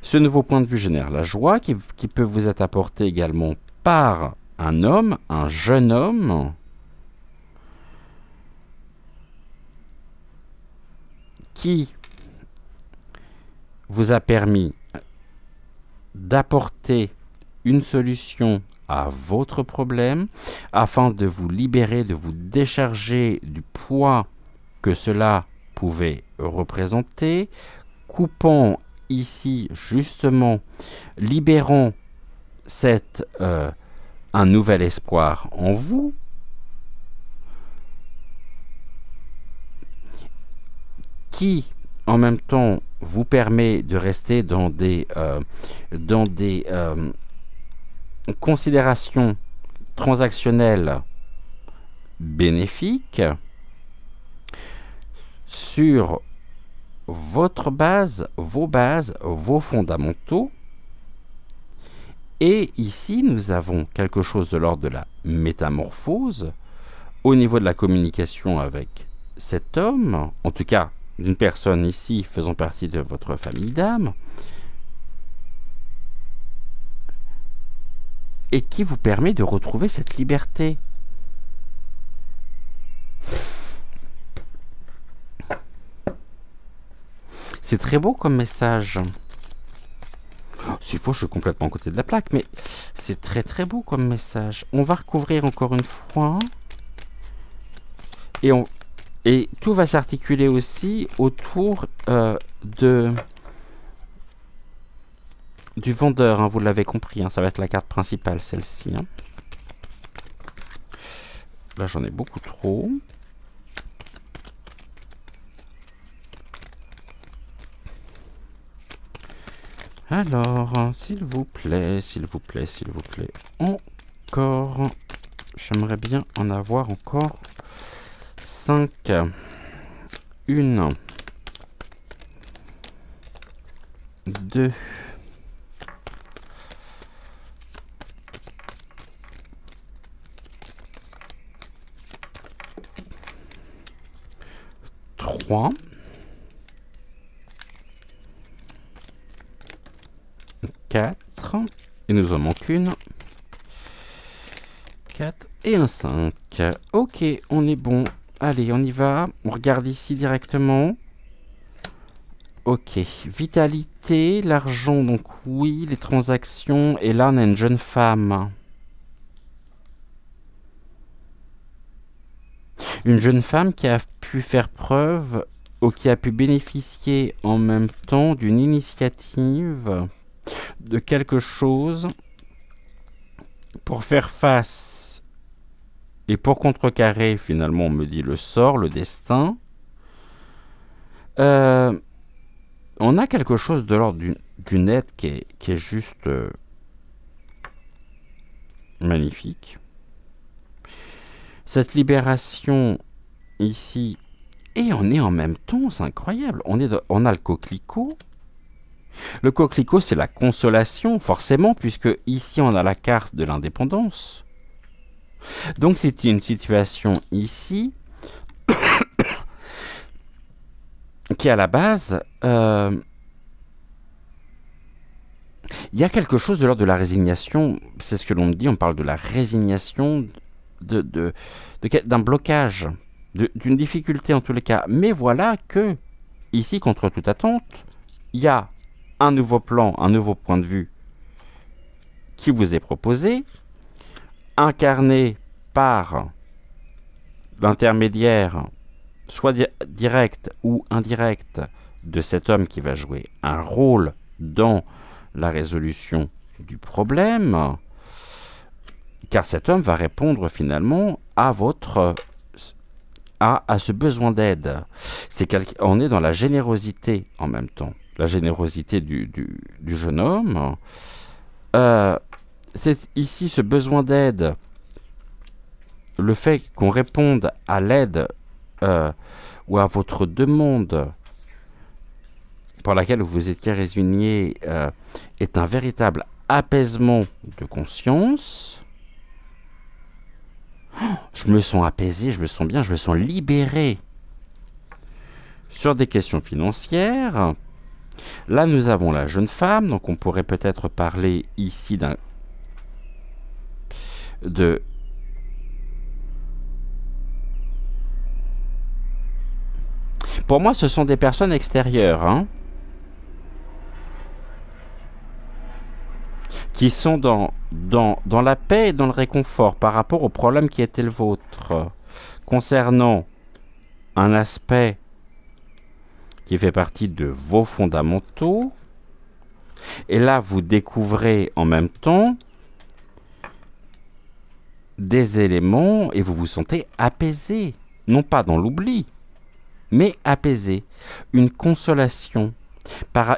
Ce nouveau point de vue génère la joie qui peut vous être apportée également par un homme, un jeune homme, qui vous a permis d'apporter une solution à votre problème afin de vous libérer, de vous décharger du poids que cela pouvait représenter, coupant ici justement, libérant un nouvel espoir en vous, qui en même temps vous permet de rester dans des considérations transactionnelles bénéfiques sur votre base, vos fondamentaux. Et ici, nous avons quelque chose de l'ordre de la métamorphose au niveau de la communication avec cet homme, en tout cas d'une personne ici faisant partie de votre famille d'âme, et qui vous permet de retrouver cette liberté. C'est très beau comme message. S'il faut, je suis complètement à côté de la plaque, mais c'est très très beau comme message. On va recouvrir encore une fois. Et tout va s'articuler aussi autour du vendeur, hein, vous l'avez compris, hein, ça va être la carte principale, celle-ci. Hein. Là, j'en ai beaucoup trop. Alors, s'il vous plaît, encore. J'aimerais bien en avoir encore 5. 1, 2, 3, 4, il nous en manque une. 4 et un 5. Ok, on est bon. Allez, on y va. On regarde ici directement. Ok. Vitalité, l'argent, donc oui, les transactions. Et là, on a une jeune femme. Une jeune femme qui a pu faire preuve ou qui a pu bénéficier en même temps d'une initiative, de quelque chose pour faire face et pour contrecarrer, finalement, on me dit le sort, le destin. On a quelque chose de l'ordre d'une aide qui est juste magnifique. Cette libération ici, et on est en même temps, c'est incroyable, on a le coquelicot. Le coquelicot, c'est la consolation, forcément, puisque ici, on a la carte de l'indépendance. Donc, c'est une situation ici qui, à la base, il y a quelque chose de l'ordre de la résignation. C'est ce que l'on me dit, on parle de la résignation, d'un blocage, d'une difficulté en tous les cas. Mais voilà que, ici, contre toute attente, il y a un nouveau plan, un nouveau point de vue qui vous est proposé, incarné par l'intermédiaire, soit direct ou indirect, de cet homme qui va jouer un rôle dans la résolution du problème, car cet homme va répondre finalement à ce besoin d'aide. On est dans la générosité en même temps. La générosité du jeune homme. C'est ici ce besoin d'aide, le fait qu'on réponde à l'aide ou à votre demande pour laquelle vous étiez résigné est un véritable apaisement de conscience. Je me sens apaisé, je me sens bien, je me sens libéré sur des questions financières. Là, nous avons la jeune femme, donc on pourrait peut-être parler ici Pour moi, ce sont des personnes extérieures, hein, qui sont dans la paix et dans le réconfort par rapport au problème qui était le vôtre, concernant un aspect qui fait partie de vos fondamentaux. Et là, vous découvrez en même temps des éléments et vous vous sentez apaisé, non pas dans l'oubli, mais apaisé, une consolation.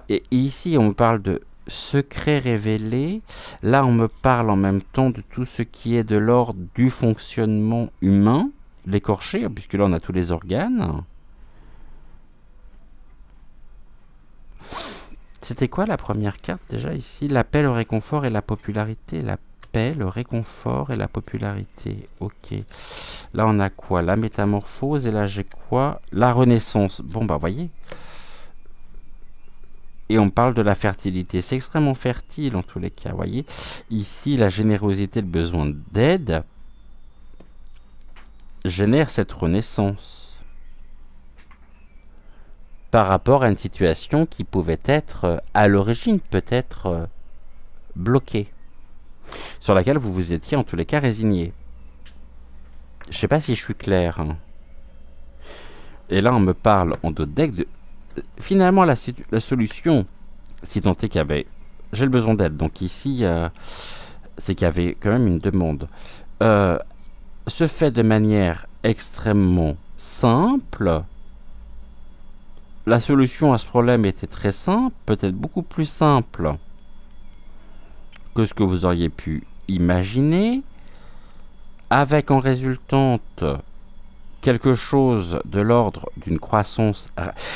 Et ici, on me parle de secret révélé. Là, on me parle en même temps de tout ce qui est de l'ordre du fonctionnement humain, l'écorché, puisque là, on a tous les organes. C'était quoi la première carte déjà ici? La paix, le réconfort et la popularité. La paix, le réconfort et la popularité. Ok. Là, on a quoi? La métamorphose. Et là, j'ai quoi? La renaissance. Bon, bah, voyez. Et on parle de la fertilité. C'est extrêmement fertile en tous les cas, voyez. Ici, la générosité, le besoin d'aide génère cette renaissance par rapport à une situation qui pouvait être, à l'origine, peut-être bloquée, sur laquelle vous vous étiez en tous les cas résigné. Je ne sais pas si je suis clair. Hein. Et là, on me parle en d'autres decks de... Finalement, la solution, si tant est qu'il y avait... J'ai le besoin d'aide, donc ici, c'est qu'il y avait quand même une demande. Se fait de manière extrêmement simple. La solution à ce problème était très simple, peut-être beaucoup plus simple que ce que vous auriez pu imaginer, avec en résultante quelque chose de l'ordre d'une croissance.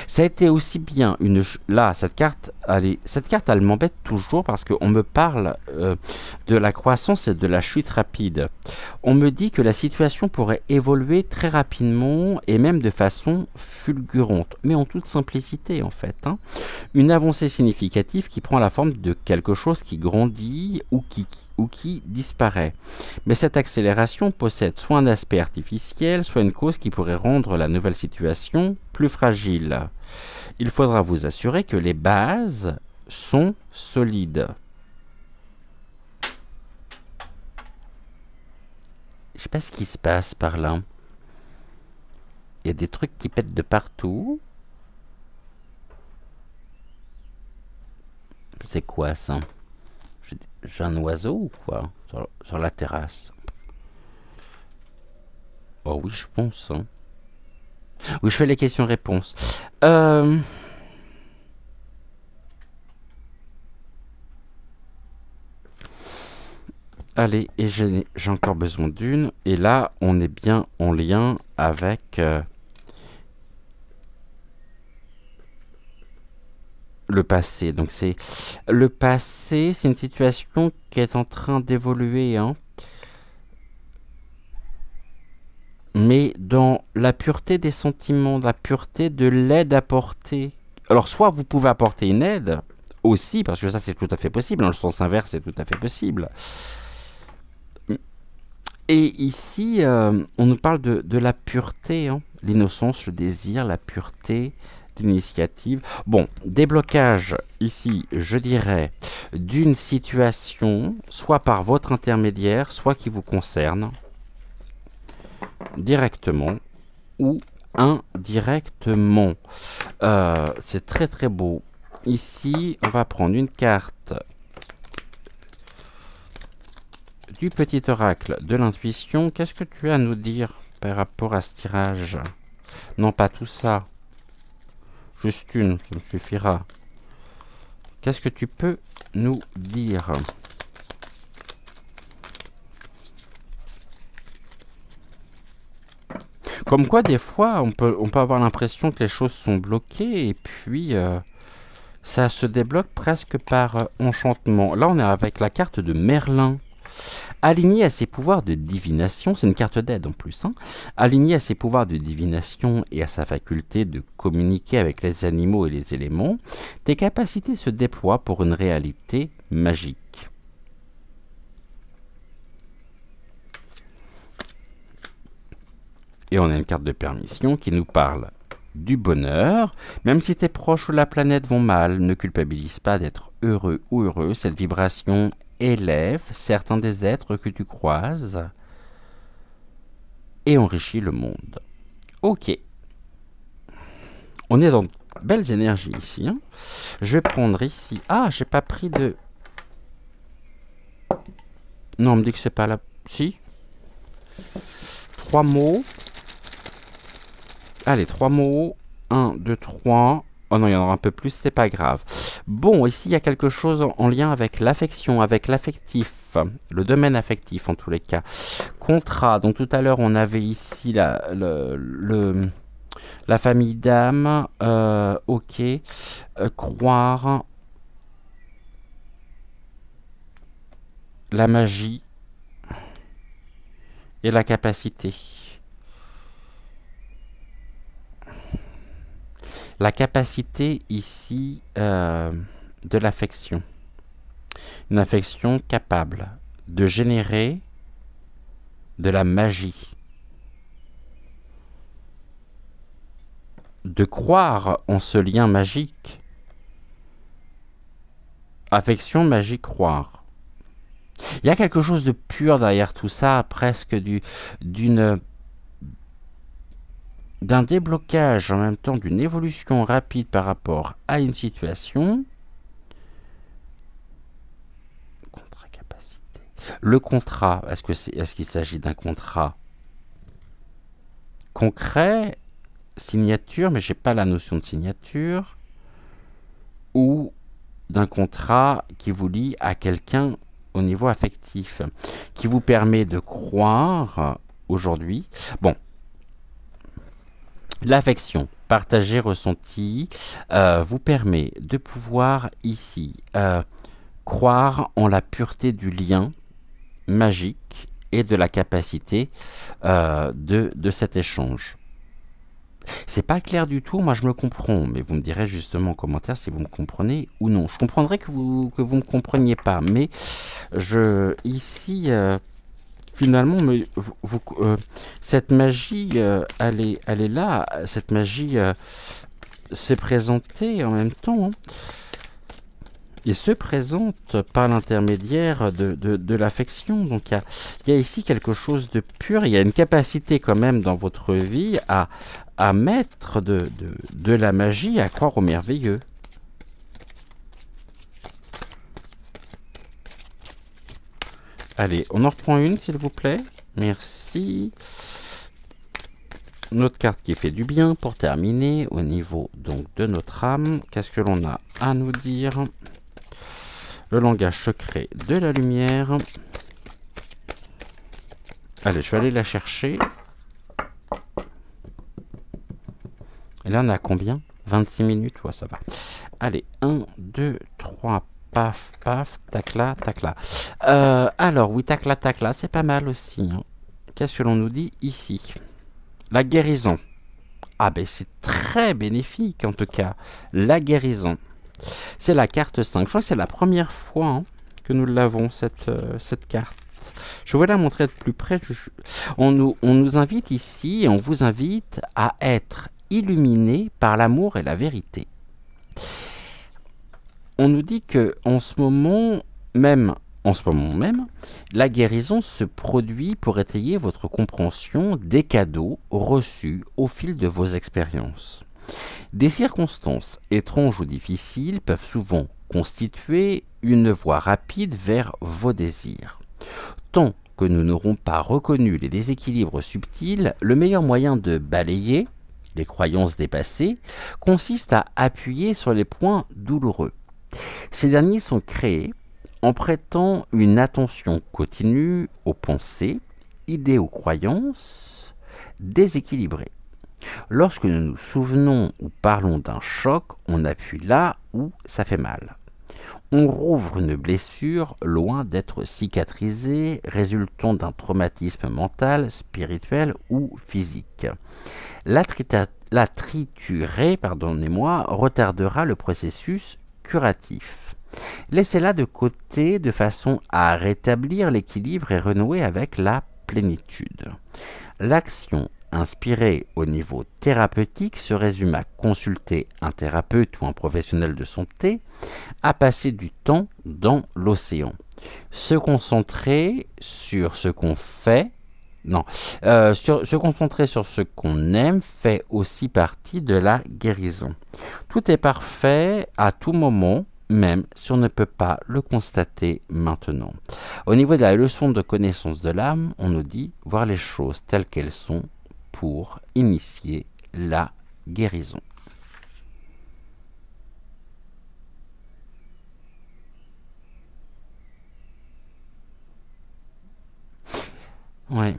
Ça a été aussi bien une... Là, cette carte, elle m'embête toujours parce qu'on me parle de la croissance et de la chute rapide. On me dit que la situation pourrait évoluer très rapidement et même de façon fulgurante, mais en toute simplicité en fait. Hein. Une avancée significative qui prend la forme de quelque chose qui grandit ou qui disparaît. Mais cette accélération possède soit un aspect artificiel, soit une cause qui pourrait rendre la nouvelle situation plus fragile. il faudra vous assurer que les bases sont solides. Je sais pas ce qui se passe par là. Il y a des trucs qui pètent de partout. C'est quoi ça? J'ai un oiseau ou quoi sur la terrasse? Oh oui, je pense. Hein. Oui, je fais les questions-réponses. Allez, et j'ai encore besoin d'une. Et là, on est bien en lien avec le passé. Donc c'est le passé, c'est une situation qui est en train d'évoluer, hein. Mais dans la pureté des sentiments, la pureté de l'aide apportée. Alors soit vous pouvez apporter une aide aussi, parce que ça c'est tout à fait possible, dans le sens inverse c'est tout à fait possible. Et ici, on nous parle de la pureté, hein, l'innocence, le désir, la pureté, l'initiative. Bon, déblocage ici, je dirais, d'une situation, soit par votre intermédiaire, soit qui vous concerne, directement ou indirectement. C'est très très beau. Ici, on va prendre une carte du petit oracle de l'intuition. Qu'est-ce que tu as à nous dire par rapport à ce tirage? Non, pas tout ça. Juste une, ça me suffira. Qu'est-ce que tu peux nous dire? Comme quoi, des fois, on peut avoir l'impression que les choses sont bloquées et puis ça se débloque presque par enchantement. Là, on est avec la carte de Merlin. Aligné à ses pouvoirs de divination, c'est une carte d'aide en plus, hein, aligné à ses pouvoirs de divination et à sa faculté de communiquer avec les animaux et les éléments, tes capacités se déploient pour une réalité magique. Et on a une carte de permission qui nous parle du bonheur. Même si tes proches ou la planète vont mal, ne culpabilise pas d'être heureux ou heureux. Cette vibration élève certains des êtres que tu croises et enrichit le monde. Ok. On est dans de belles énergies ici. Hein. Je vais prendre ici... Ah, j'ai pas pris de... Non, on me dit que c'est pas là... Si. 3 mots. Allez, 3 mots. 1, 2, 3... Oh non, il y en aura un peu plus, c'est pas grave. Bon, ici, il y a quelque chose en lien avec l'affection, avec l'affectif, le domaine affectif en tous les cas. Contrat, donc tout à l'heure, on avait ici la famille d'âme, ok, croire, la magie et la capacité. La capacité ici de l'affection. Une affection capable de générer de la magie. De croire en ce lien magique. Affection, magie, croire. Il y a quelque chose de pur derrière tout ça, presque d'un déblocage, en même temps d'une évolution rapide par rapport à une situation. Contrat capacité. Le contrat, est-ce qu'il s'agit d'un contrat concret, signature, mais j'ai pas la notion de signature, ou d'un contrat qui vous lie à quelqu'un au niveau affectif, qui vous permet de croire aujourd'hui. Bon. L'affection partagée, ressentie, vous permet de pouvoir ici croire en la pureté du lien magique et de la capacité de cet échange. C'est pas clair du tout, moi je me comprends, mais vous me direz justement en commentaire si vous me comprenez ou non. Je comprendrais que vous me compreniez pas, mais ici... finalement, cette magie, elle est là. Cette magie, s'est présenté en même temps, hein. Il se présente par l'intermédiaire de l'affection. Donc il y a ici quelque chose de pur. Il y a une capacité quand même dans votre vie à mettre de la magie, à croire au merveilleux. Allez, on en reprend une s'il vous plaît. Merci. Notre carte qui fait du bien pour terminer au niveau donc de notre âme. Qu'est-ce que l'on a à nous dire ? Le langage secret de la lumière. Allez, je vais aller la chercher. Et là, on a combien? 26 minutes? Ouais, ça va. Allez, 1, 2, 3, paf, paf, tacla, tacla. Alors, oui, tacla, tacla, c'est pas mal aussi, hein. Qu'est-ce que l'on nous dit ici? La guérison. Ah ben, c'est très bénéfique, en tout cas. La guérison. C'est la carte 5. Je crois que c'est la première fois, hein, que nous l'avons, cette carte. Je vais la montrer de plus près. On nous invite ici, et on vous invite à être illuminé par l'amour et la vérité. On nous dit que en ce moment même, la guérison se produit pour étayer votre compréhension des cadeaux reçus au fil de vos expériences. Des circonstances étranges ou difficiles peuvent souvent constituer une voie rapide vers vos désirs. Tant que nous n'aurons pas reconnu les déséquilibres subtils, le meilleur moyen de balayer les croyances dépassées consiste à appuyer sur les points douloureux. Ces derniers sont créés en prêtant une attention continue aux pensées, idées ou croyances déséquilibrées. Lorsque nous nous souvenons ou parlons d'un choc, on appuie là où ça fait mal. On rouvre une blessure loin d'être cicatrisée, résultant d'un traumatisme mental, spirituel ou physique. La triturée, retardera le processus curatif. Laissez-la de côté de façon à rétablir l'équilibre et renouer avec la plénitude. L'action inspirée au niveau thérapeutique se résume à consulter un thérapeute ou un professionnel de santé, à passer du temps dans l'océan. Se concentrer sur ce qu'on fait, se concentrer sur ce qu'on aime fait aussi partie de la guérison. Tout est parfait à tout moment, même si on ne peut pas le constater maintenant. Au niveau de la leçon de connaissance de l'âme, on nous dit voir les choses telles qu'elles sont pour initier la guérison. Ouais.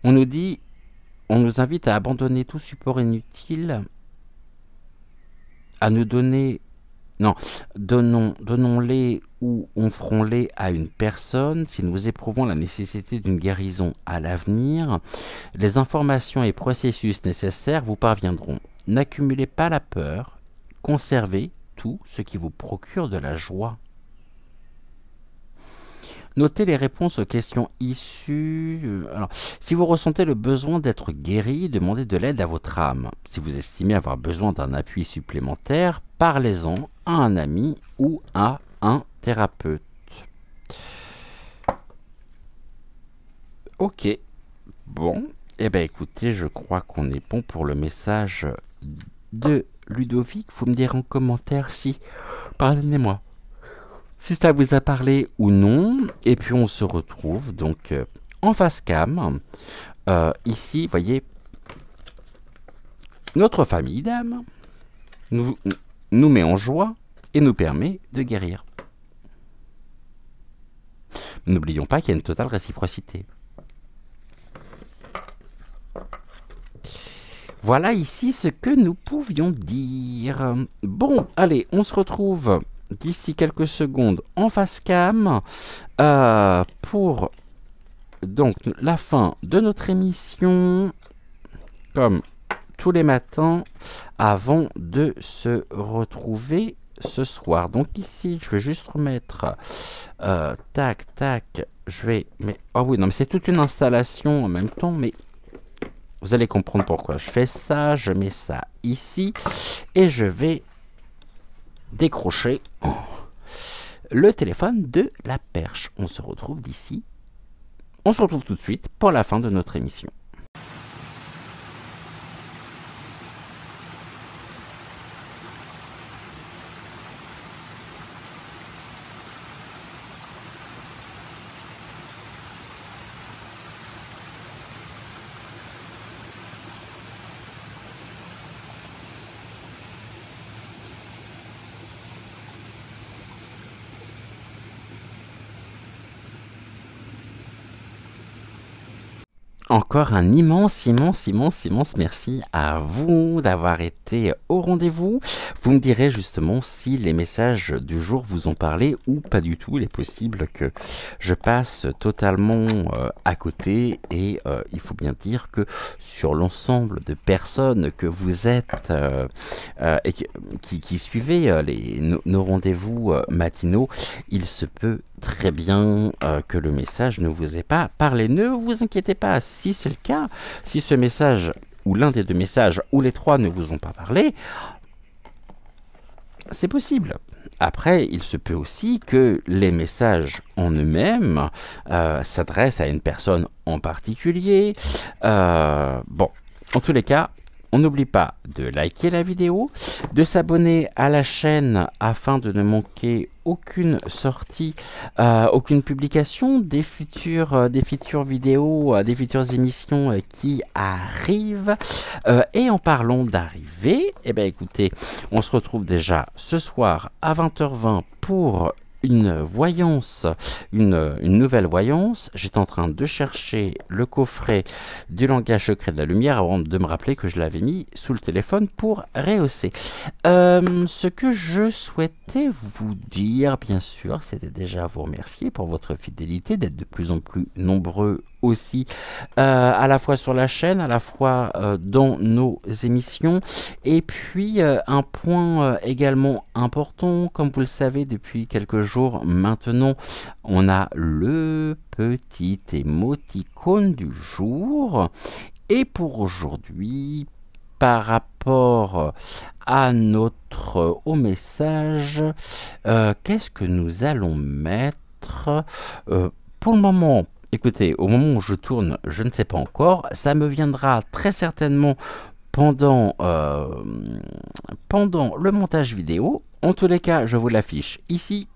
On nous invite à abandonner tout support inutile, à nous donner, donnons-les ou offrons-les à une personne. Si nous éprouvons la nécessité d'une guérison à l'avenir, les informations et processus nécessaires vous parviendront. N'accumulez pas la peur, conservez tout ce qui vous procure de la joie. Notez les réponses aux questions issues. Alors, si vous ressentez le besoin d'être guéri, demandez de l'aide à votre âme. Si vous estimez avoir besoin d'un appui supplémentaire, parlez-en à un ami ou à un thérapeute. Ok. Bon. Eh bien, écoutez, je crois qu'on est bon pour le message de Ludovic. Vous me direz en commentaire si... Pardonnez-moi. Si ça vous a parlé ou non, et puis on se retrouve donc en face cam. Ici, vous voyez, notre famille d'âmes nous met en joie et nous permet de guérir. N'oublions pas qu'il y a une totale réciprocité. Voilà ici ce que nous pouvions dire. Bon, allez, on se retrouve d'ici quelques secondes en face cam pour donc la fin de notre émission, comme tous les matins avant de se retrouver ce soir. Donc ici je vais juste remettre tac tac, je vais, mais oh oui, non mais c'est toute une installation en même temps, mais Vous allez comprendre pourquoi je fais ça. Je mets ça ici et je vais décrocher le téléphone de la perche. On se retrouve d'ici. On se retrouve tout de suite pour la fin de notre émission. Encore un immense merci à vous d'avoir été au rendez-vous. Vous me direz justement si les messages du jour vous ont parlé ou pas du tout. Il est possible que je passe totalement à côté et il faut bien dire que sur l'ensemble de personnes que vous êtes et qui suivez nos rendez-vous matinaux, il se peut très bien que le message ne vous ait pas parlé. Ne vous inquiétez pas, si c'est le cas, si ce message ou l'un des deux messages ou les trois ne vous ont pas parlé, c'est possible. Après, il se peut aussi que les messages en eux-mêmes s'adressent à une personne en particulier. Bon, en tous les cas, on n'oublie pas de liker la vidéo, de s'abonner à la chaîne afin de ne manquer aucune sortie, aucune publication des futures vidéos, des futures émissions qui arrivent. Et en parlant d'arriver, eh bien écoutez, on se retrouve déjà ce soir à 20h20 pour une voyance, une nouvelle voyance. J'étais en train de chercher le coffret du langage secret de la lumière avant de me rappeler que je l'avais mis sous le téléphone pour rehausser. Ce que je souhaitais vous dire, bien sûr, c'était déjà vous remercier pour votre fidélité, d'être de plus en plus nombreux aussi, à la fois sur la chaîne, à la fois dans nos émissions. Et puis un point également important, comme vous le savez depuis quelques jours maintenant, on a le petit émoticône du jour. Et pour aujourd'hui, par rapport à au message, qu'est-ce que nous allons mettre pour le moment? Écoutez, au moment où je tourne, je ne sais pas encore. Ça me viendra très certainement pendant le montage vidéo. En tous les cas, je vous l'affiche ici.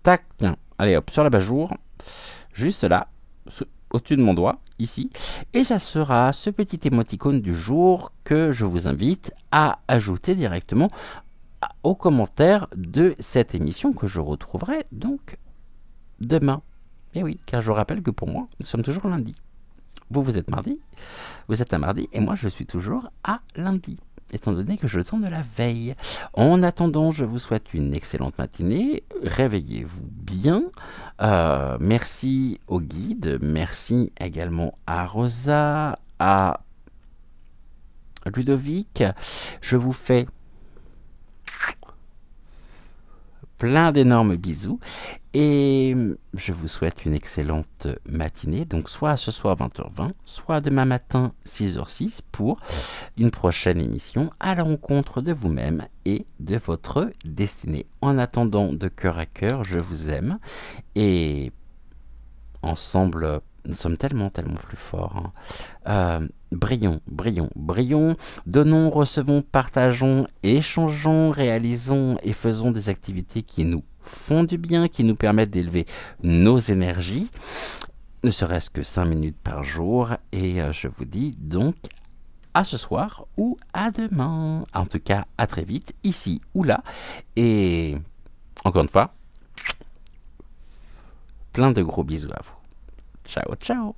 Tac, tiens, allez hop, sur la bas-jour. Juste là, au-dessus de mon doigt, ici. Et ça sera ce petit émoticône du jour que je vous invite à ajouter directement aux commentaires de cette émission que je retrouverai donc demain. Et oui, car je rappelle que pour moi, nous sommes toujours lundi. Vous êtes mardi, vous êtes un mardi, et moi je suis toujours à lundi, étant donné que je tourne de la veille. En attendant, je vous souhaite une excellente matinée, réveillez-vous bien, merci au guide, merci également à Rosa, à Ludovic, je vous fais plein d'énormes bisous et je vous souhaite une excellente matinée. Donc soit ce soir 20h20, soit demain matin 6h06 pour une prochaine émission à la rencontre de vous-même et de votre destinée. En attendant, de cœur à cœur, je vous aime et ensemble, nous sommes tellement plus forts. Brillons, donnons, recevons, partageons, échangeons, réalisons et faisons des activités qui nous font du bien, qui nous permettent d'élever nos énergies, ne serait-ce que 5 minutes par jour. Et je vous dis donc à ce soir ou à demain. En tout cas, à très vite, ici ou là. Et encore une fois, plein de gros bisous à vous. Ciao, ciao.